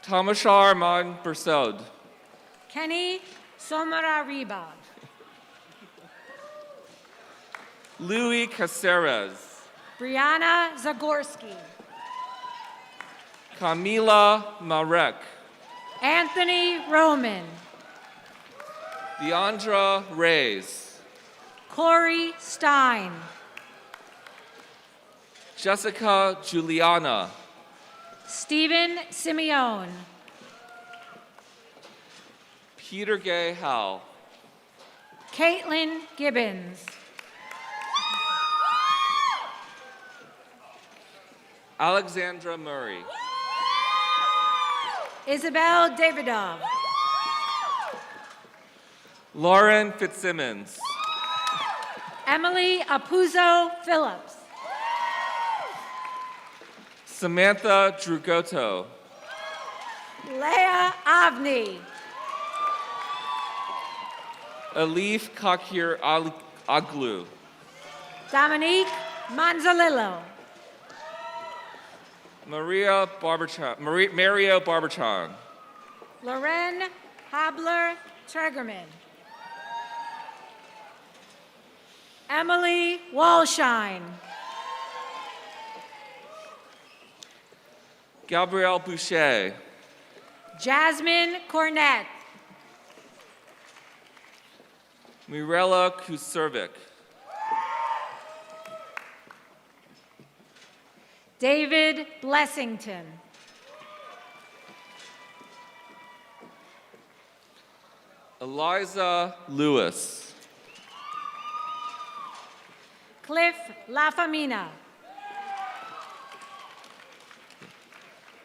Tamashar Man Bersod. Kenny Somarariba. Louis Caceres. Brianna Zagorski. Camila Marek. Anthony Roman. Deandra Reyes. Corey Stein. Jessica Juliana. Stephen Simeone. Peter Gay Howell. Caitlin Gibbons. Alexandra Murray. Isabel Davidov. Lauren Fitzsimmons. Emily Apuzzo Phillips. Samantha Drugoto. Leah Avni. Alif Kakir Aglu. Dominique Manzalillo. Mario Barberchan. Loren Habler Tregerman. Emily Walshine. Gabrielle Boucher. Jasmine Cornett. Mirella Kuservic. David Blessington. Eliza Lewis. Cliff LaFamina.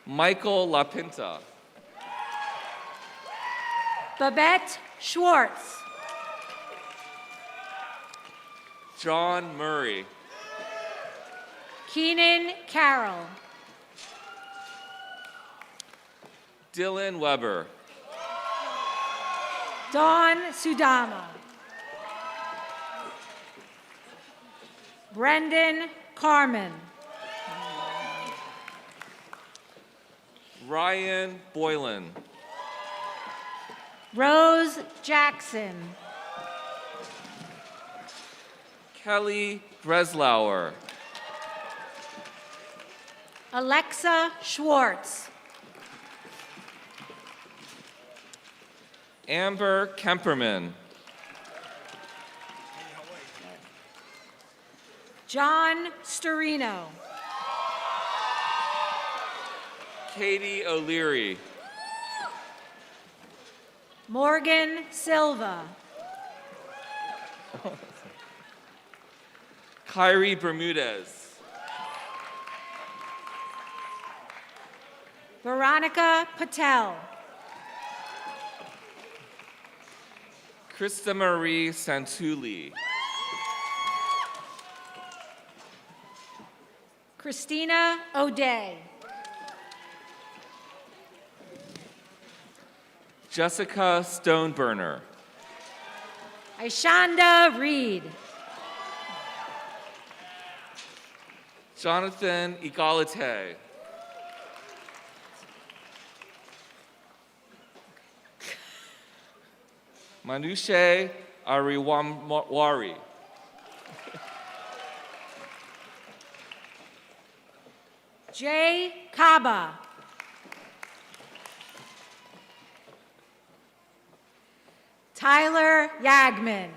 Michael LaPinta. Babette Schwartz. John Murray. Keenan Carroll. Dylan Weber. Dawn Sudama. Brendan Carmen. Ryan Boylan. Rose Jackson. Kelly Breslauer. Alexa Schwartz. Amber Kemperman. John Storino. Katie O'Leary. Morgan Silva. Kyrie Bermudez. Veronica Patel. Krista Marie Santulli. Christina O'Day. Jessica Stoneburner. Ishanda Reed. Jonathan Egalite. Manushe Ariwamwari. Jay Kaba. Tyler Yagman.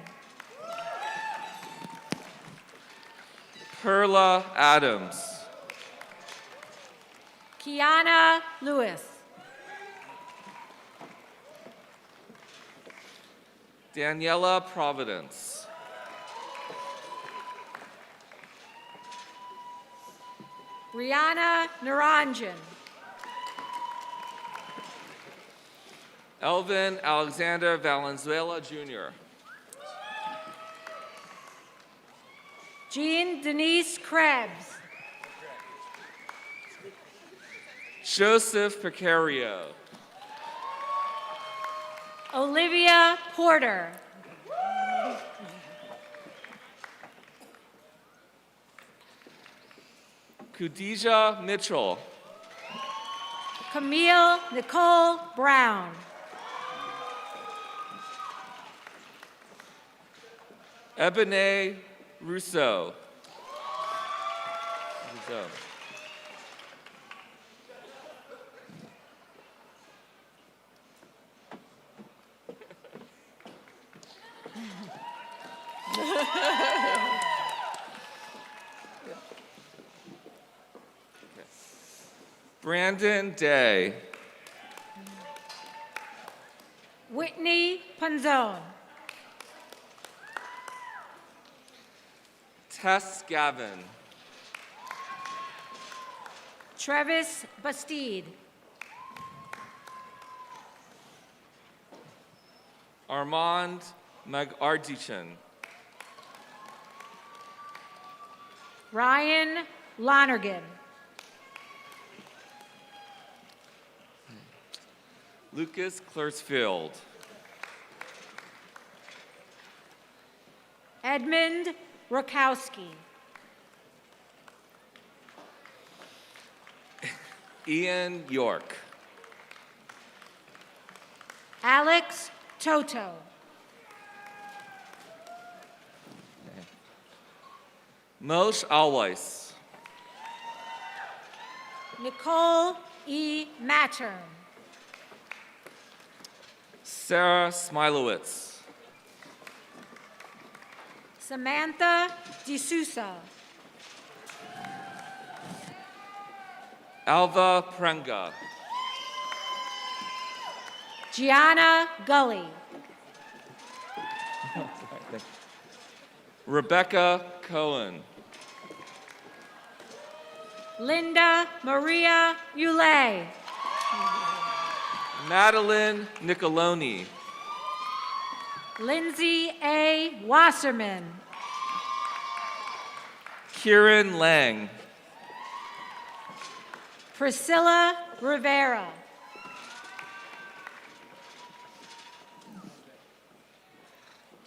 Perla Adams. Kiana Lewis. Daniela Providence. Brianna Naranjan. Elvin Alexander Valenzuela Jr. Jean Denise Krebs. Joseph Picario. Olivia Porter. Khadijah Mitchell. Camille Nicole Brown. Ebene Rousseau. Brandon Day. Whitney Panzone. Tess Gavin. Travis Bastide. Armand Magardichan. Ryan Lonergan. Lucas Clersfield. Edmund Rakowski. Ian York. Alex Toto. Moshe Alweiss. Nicole E. Mattern. Sarah Smilowitz. Samantha D'Souza. Alva Prenga. Gianna Gully. Rebecca Cohen. Linda Maria Ulay. Madeline Nicoloni. Lindsay A. Wasserman. Kieran Lang. Priscilla Rivera.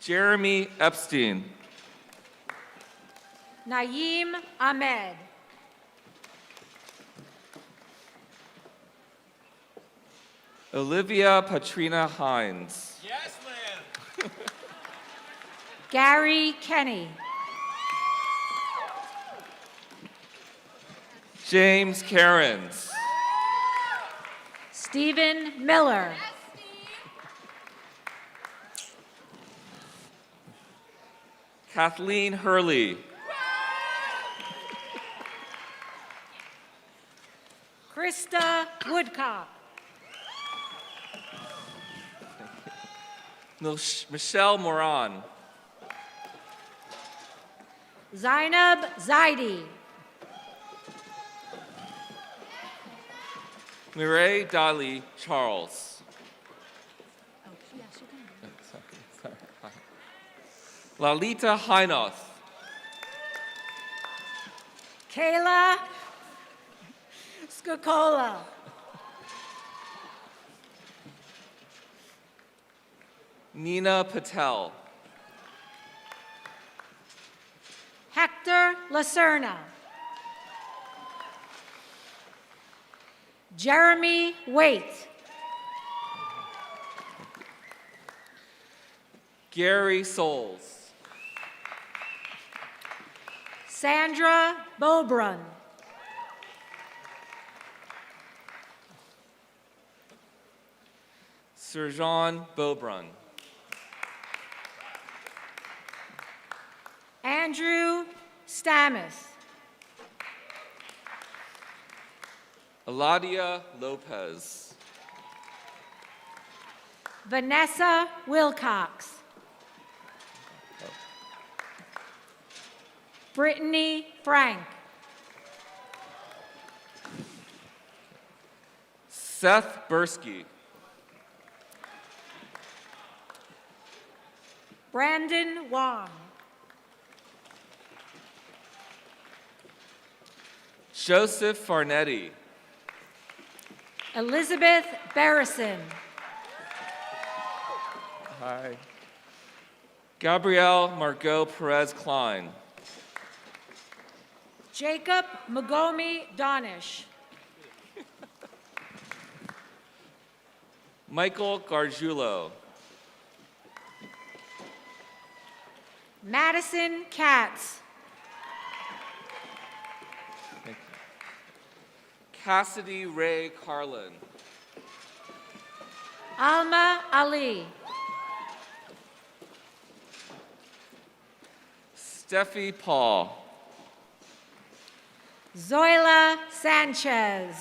Jeremy Epstein. Naeem Ahmed. Olivia Patrina Hines. Yes, ma'am. Gary Kenny. James Cairns. Stephen Miller. Kathleen Hurley. Krista Woodcock. Michelle Moran. Zainab Zaidi. Mireille Dali Charles. Lalita Hainoth. Kayla Skakola. Nina Patel. Hector Lacerna. Jeremy Waite. Gary Souls. Sandra Bobrun. Sir Jean Beaubrun. Andrew Stamis. Eladia Lopez. Vanessa Wilcox. Brittany Frank. Seth Bursky. Brandon Wong. Joseph Farnetti. Elizabeth Barrison. Hi. Gabrielle Margot Perez Klein. Jacob Magomi Donish. Michael Gargiulo. Madison Katz. Cassidy Ray Carlin. Alma Ali. Steffi Paul. Zoila Sanchez.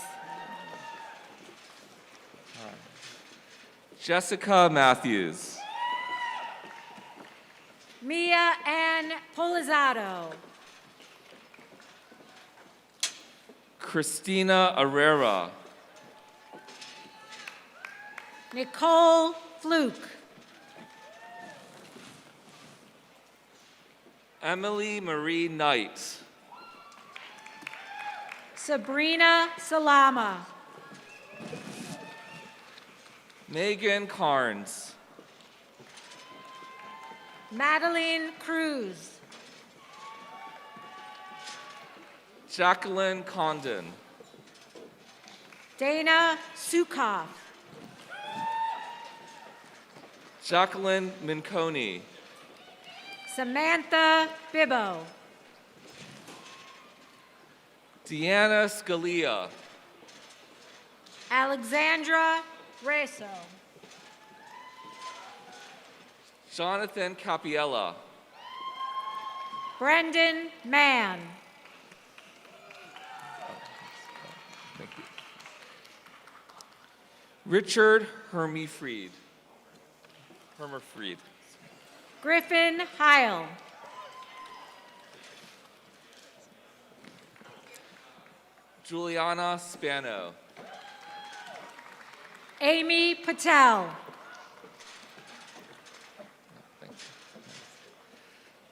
Jessica Matthews. Mia Ann Polizzato. Christina Herrera. Nicole Fluke. Emily Marie Knight. Sabrina Salama. Megan Carnes. Madeline Cruz. Jacqueline Condon. Dana Sukoff. Jacqueline Minconi. Samantha Bibbo. Deanna Scalia. Alexandra Reso. Jonathan Capiella. Brendan Mann. Thank you. Richard Hermifried. Griffin Heil. Juliana Spano. Amy Patel. Thank you.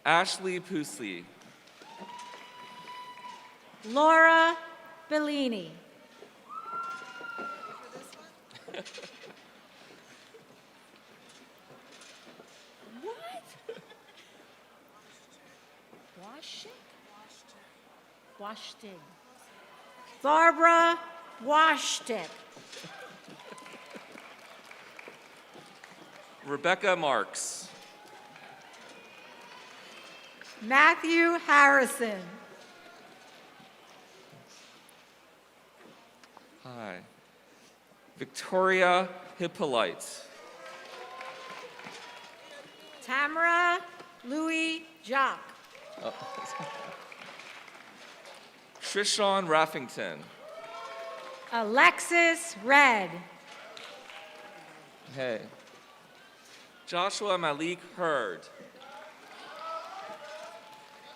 Ashley Pousley. Laura Bellini. What? Washtig. Barbara Washtig. Rebecca Marks. Matthew Harrison. Hi. Victoria Hippolyte. Tamara Louis Jock. Trishawn Raffington. Alexis Red. Hey. Joshua Malik Hurd.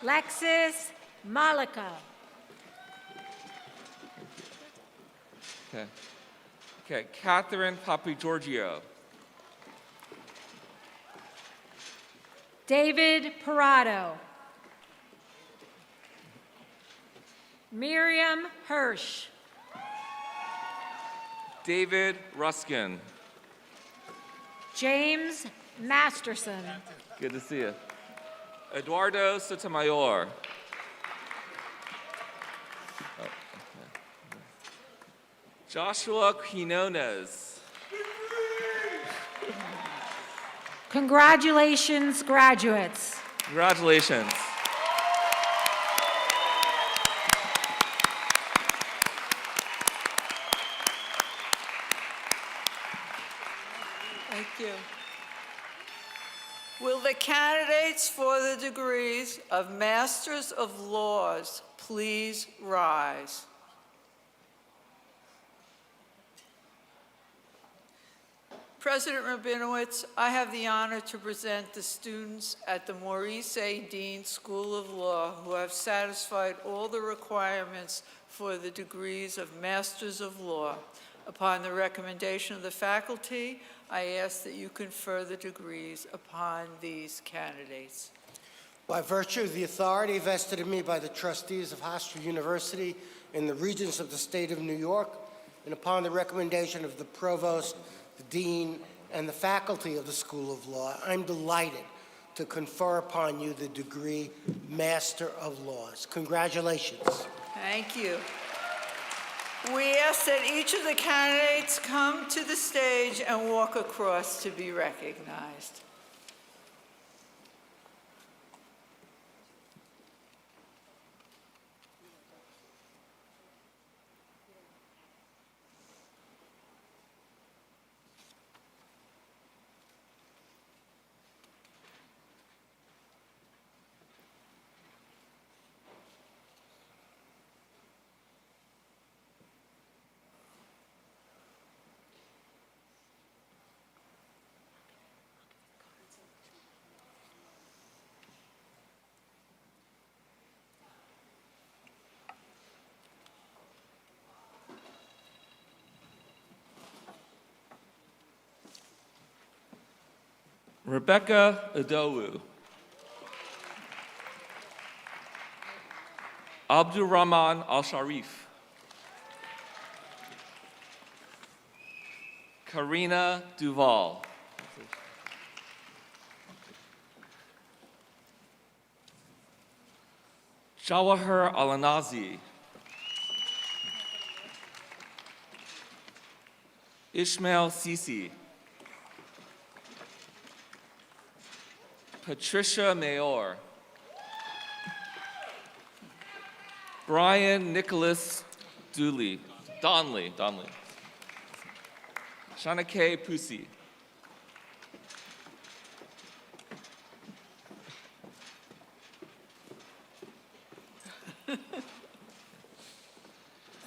Lexis Malika. Okay. Okay. Catherine Papagiorgio. David Parado. Miriam Hirsch. David Ruskin. James Masterson. Good to see you. Eduardo Sotomayor. Oh, okay. Joshua Quinones. Congratulations, graduates. Congratulations. Thank you. Will the candidates for the degrees of Masters of Laws please rise? President Rabinowitz, I have the honor to present the students at the Maurice A. Deane School of Law who have satisfied all the requirements for the degrees of Masters of Law. Upon the recommendation of the faculty, I ask that you confer the degrees upon these candidates. By virtue of the authority vested in me by the trustees of Hofstra University in the Regents of the State of New York, and upon the recommendation of the Provost, the Dean, and the faculty of the School of Law, I'm delighted to confer upon you the degree Master of Laws. Congratulations. Thank you. We ask that each of the candidates come to the stage and walk across to be recognized. Rebecca Adowu. Abdurrahman Al-Sharif. Karina Duval. Jawahar Al-Anazi. Ishmael Sisi. Patricia Mayor. Brian Nicholas Donley. Shana K. Pusi.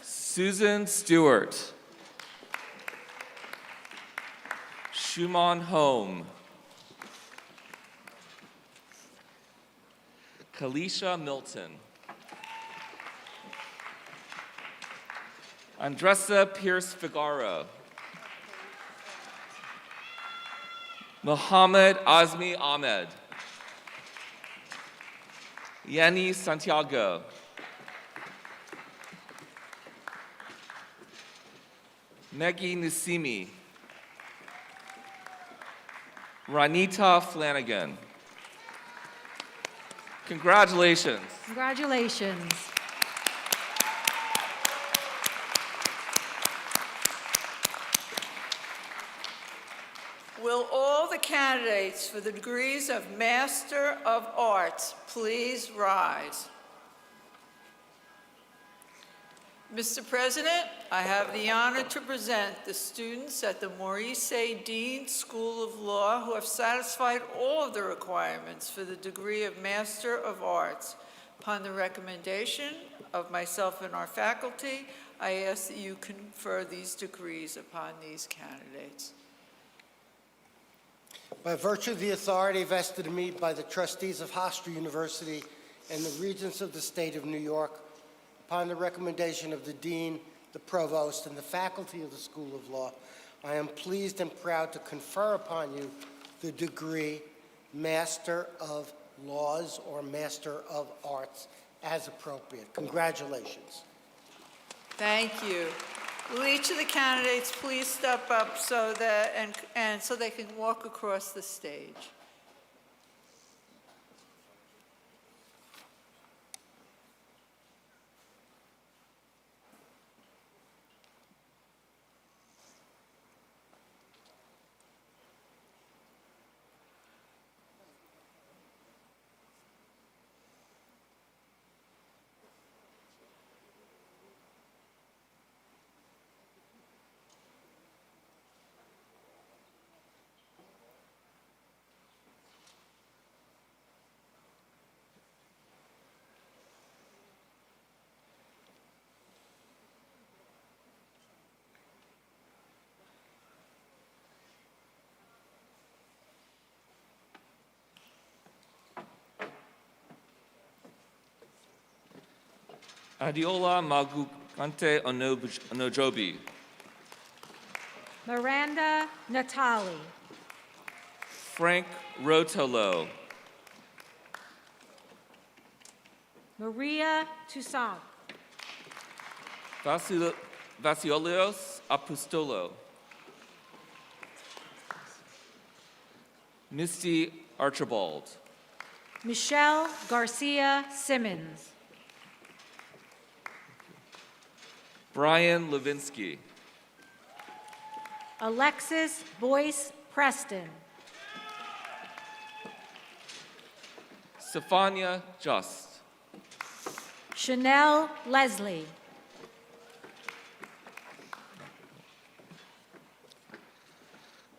Susan Stewart. Shumon Home. Kalisha Milton. Andressa Pierce Figaro. Mohammed Azmi Ahmed. Yanni Santiago. Maggie Nisimi. Ranita Flanagan. Congratulations. Congratulations. Will all the candidates for the degrees of Master of Arts please rise? Mr. President, I have the honor to present the students at the Maurice A. Deane School of Law who have satisfied all of the requirements for the degree of Master of Arts. Upon the recommendation of myself and our faculty, I ask that you confer these degrees upon these candidates. By virtue of the authority vested in me by the trustees of Hofstra University and the Regents of the State of New York, upon the recommendation of the Dean, the Provost, and the faculty of the School of Law, I am pleased and proud to confer upon you the degree Master of Laws or Master of Arts as appropriate. Congratulations. Thank you. Will each of the candidates please step up so that and so they can walk across the stage? Adiola Magukante Onojobi. Miranda Natali. Frank Rotolo. Maria Toussaint. Vasilios Apostolo. Misty Archibald. Michelle Garcia Simmons. Brian Levinsky. Alexis Boyce Preston. Stefania Just. Chanel Leslie.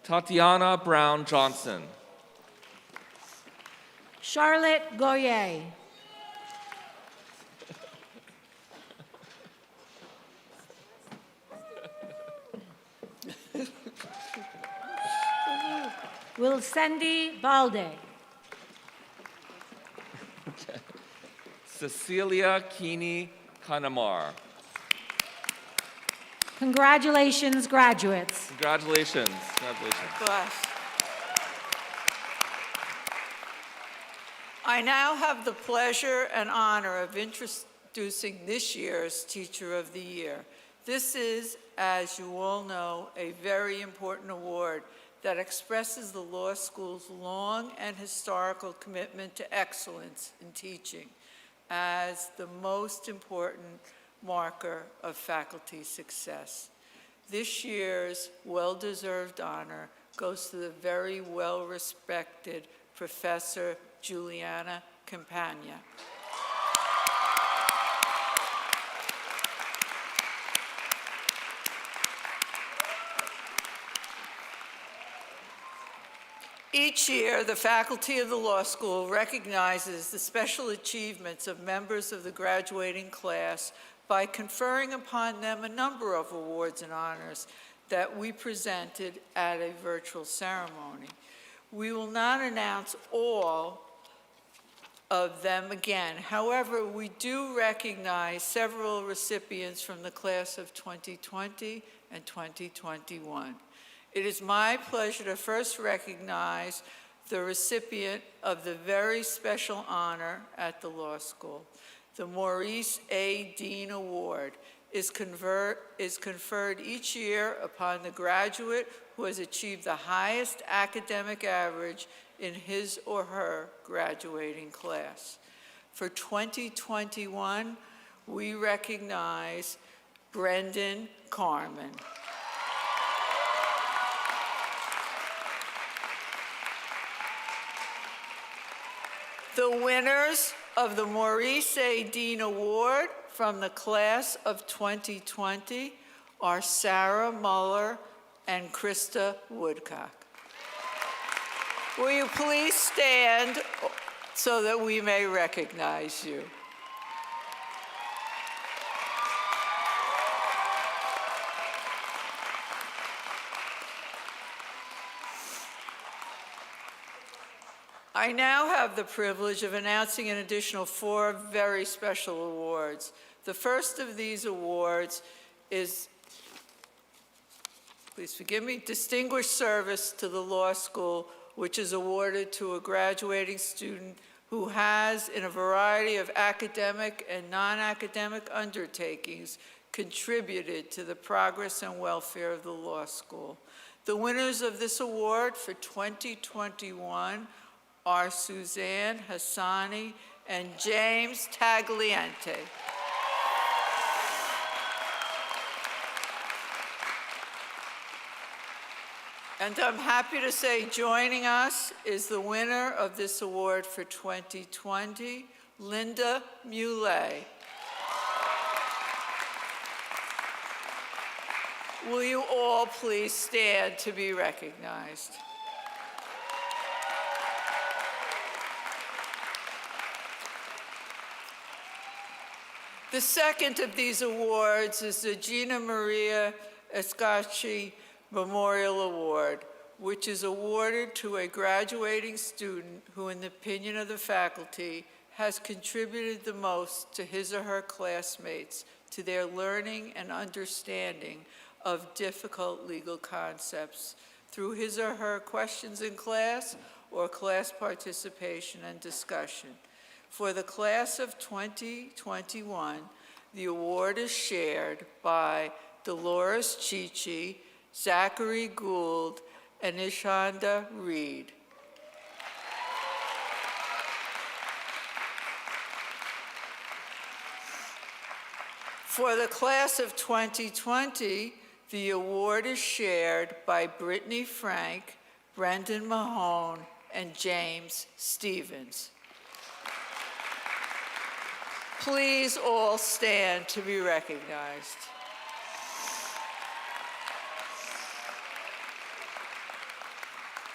Tatiana Brown Johnson. Charlotte Goyer. Wilcendi Balde. Cecilia Keeney Kanamar. Congratulations, graduates. Congratulations. Congratulations. Bless. I now have the pleasure and honor of introducing this year's Teacher of the Year. This is, as you all know, a very important award that expresses the law school's long and historical commitment to excellence in teaching as the most important marker of faculty success. This year's well-deserved honor goes to the very well-respected Professor Juliana Campagna. Each year, the faculty of the law school recognizes the special achievements of members of the graduating class by conferring upon them a number of awards and honors that we presented at a virtual ceremony. We will not announce all of them again. However, we do recognize several recipients from the class of 2020 and 2021. It is my pleasure to first recognize the recipient of the very special honor at the law school. The Maurice A. Deane Award is conferred each year upon the graduate who has achieved the highest academic average in his or her graduating class. For 2021, we recognize Brendan Carmen. The winners of the Maurice A. Deane Award from the class of 2020 are Sarah Muller and Krista Woodcock. Will you please stand so that we may recognize you? I now have the privilege of announcing an additional 4 very special awards. The first of these awards is, please forgive me, Distinguished Service to the Law School, which is awarded to a graduating student who has, in a variety of academic and non-academic undertakings, contributed to the progress and welfare of the law school. The winners of this award for 2021 are Suzanne Hassani and James Tagliente. And I'm happy to say joining us is the winner of this award for 2020, Linda Muley. Will you all please stand to be recognized? The second of these awards is the Gina Maria Escacci Memorial Award, which is awarded to a graduating student who, in the opinion of the faculty, has contributed the most to his or her classmates, to their learning and understanding of difficult legal concepts through his or her questions in class or class participation and discussion. For the class of 2021, the award is shared by Dolores Chichi, Zachary Gould, and Ishanda Reed. For the class of 2020, the award is shared by Brittany Frank, Brendan Mahone, and James Stevens. Please all stand to be recognized.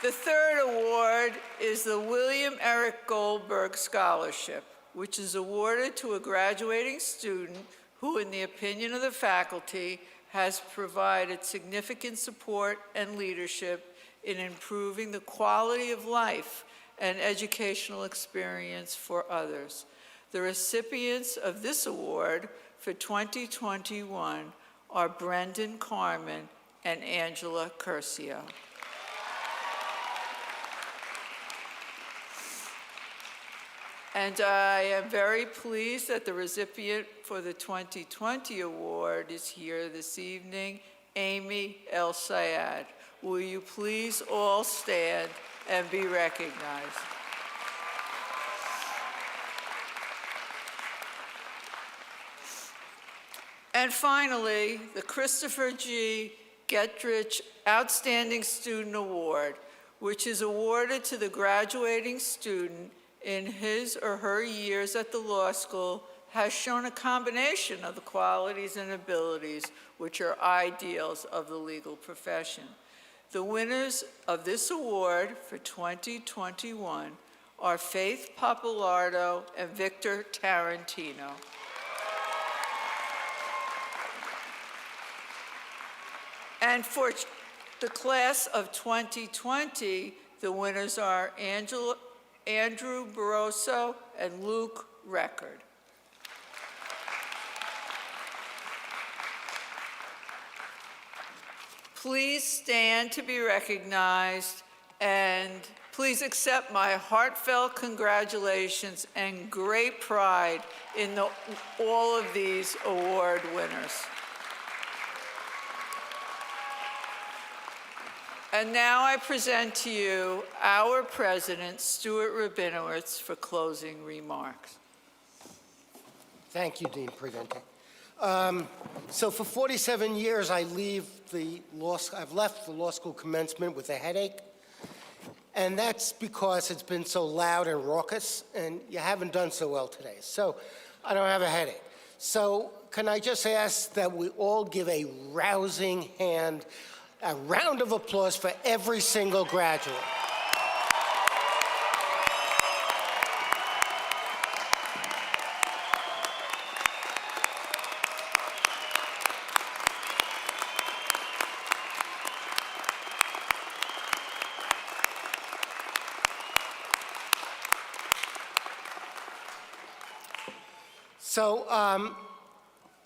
The third award is the William Eric Goldberg Scholarship, which is awarded to a graduating student who, in the opinion of the faculty, has provided significant support and leadership in improving the quality of life and educational experience for others. The recipients of this award for 2021 are Brendan Carmen and Angela Curcio. And I am very pleased that the recipient for the 2020 award is here this evening, Amy El Sayed. Will you please all stand and be recognized? And finally, the Christopher G. Getrich Outstanding Student Award, which is awarded to the graduating student in his or her years at the law school has shown a combination of the qualities and abilities which are ideals of the legal profession. The winners of this award for 2021 are Faith Papalardo and Victor Tarantino. And for the class of 2020, the winners are Andrew Barroso and Luke Record. Please stand to be recognized, and please accept my heartfelt congratulations and great pride in all of these award winners. And now I present to you our president, Stuart Rabinowitz, for closing remarks. Thank you, Dean Preventi. So for 47 years, I've left the law school commencement with a headache. And that's because it's been so loud and raucous, and you haven't done so well today. So I don't have a headache. So can I just ask that we all give a rousing hand, a round of applause for every single graduate. So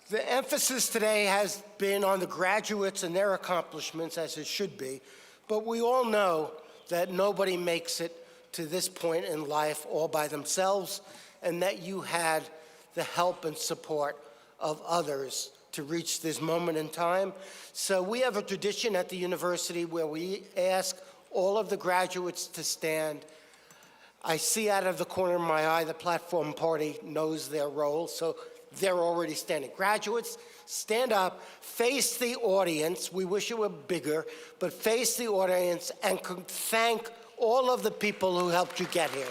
the emphasis today has been on the graduates and their accomplishments, as it should be, but we all know that nobody makes it to this point in life all by themselves, and that you had the help and support of others to reach this moment in time. So we have a tradition at the university where we ask all of the graduates to stand. I see out of the corner of my eye the platform party knows their role, so they're already standing. Graduates, stand up, face the audience. We wish it were bigger, but face the audience and thank all of the people who helped you get here.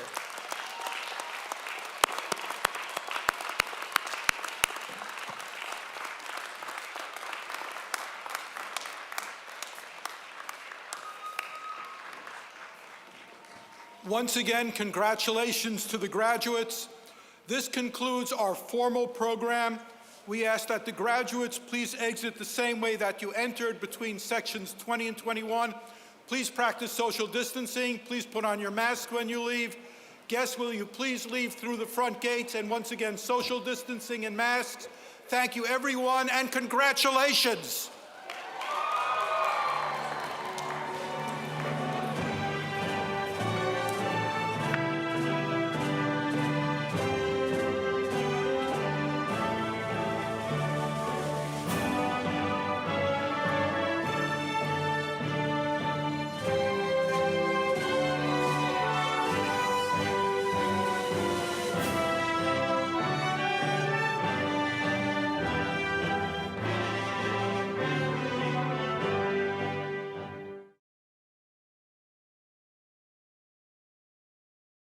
Once again, congratulations to the graduates. This concludes our formal program. We ask that the graduates please exit the same way that you entered between sections 20 and 21. Please practice social distancing. Please put on your mask when you leave. Guests, will you please leave through the front gates? And once again, social distancing and masks. Thank you, everyone, and congratulations.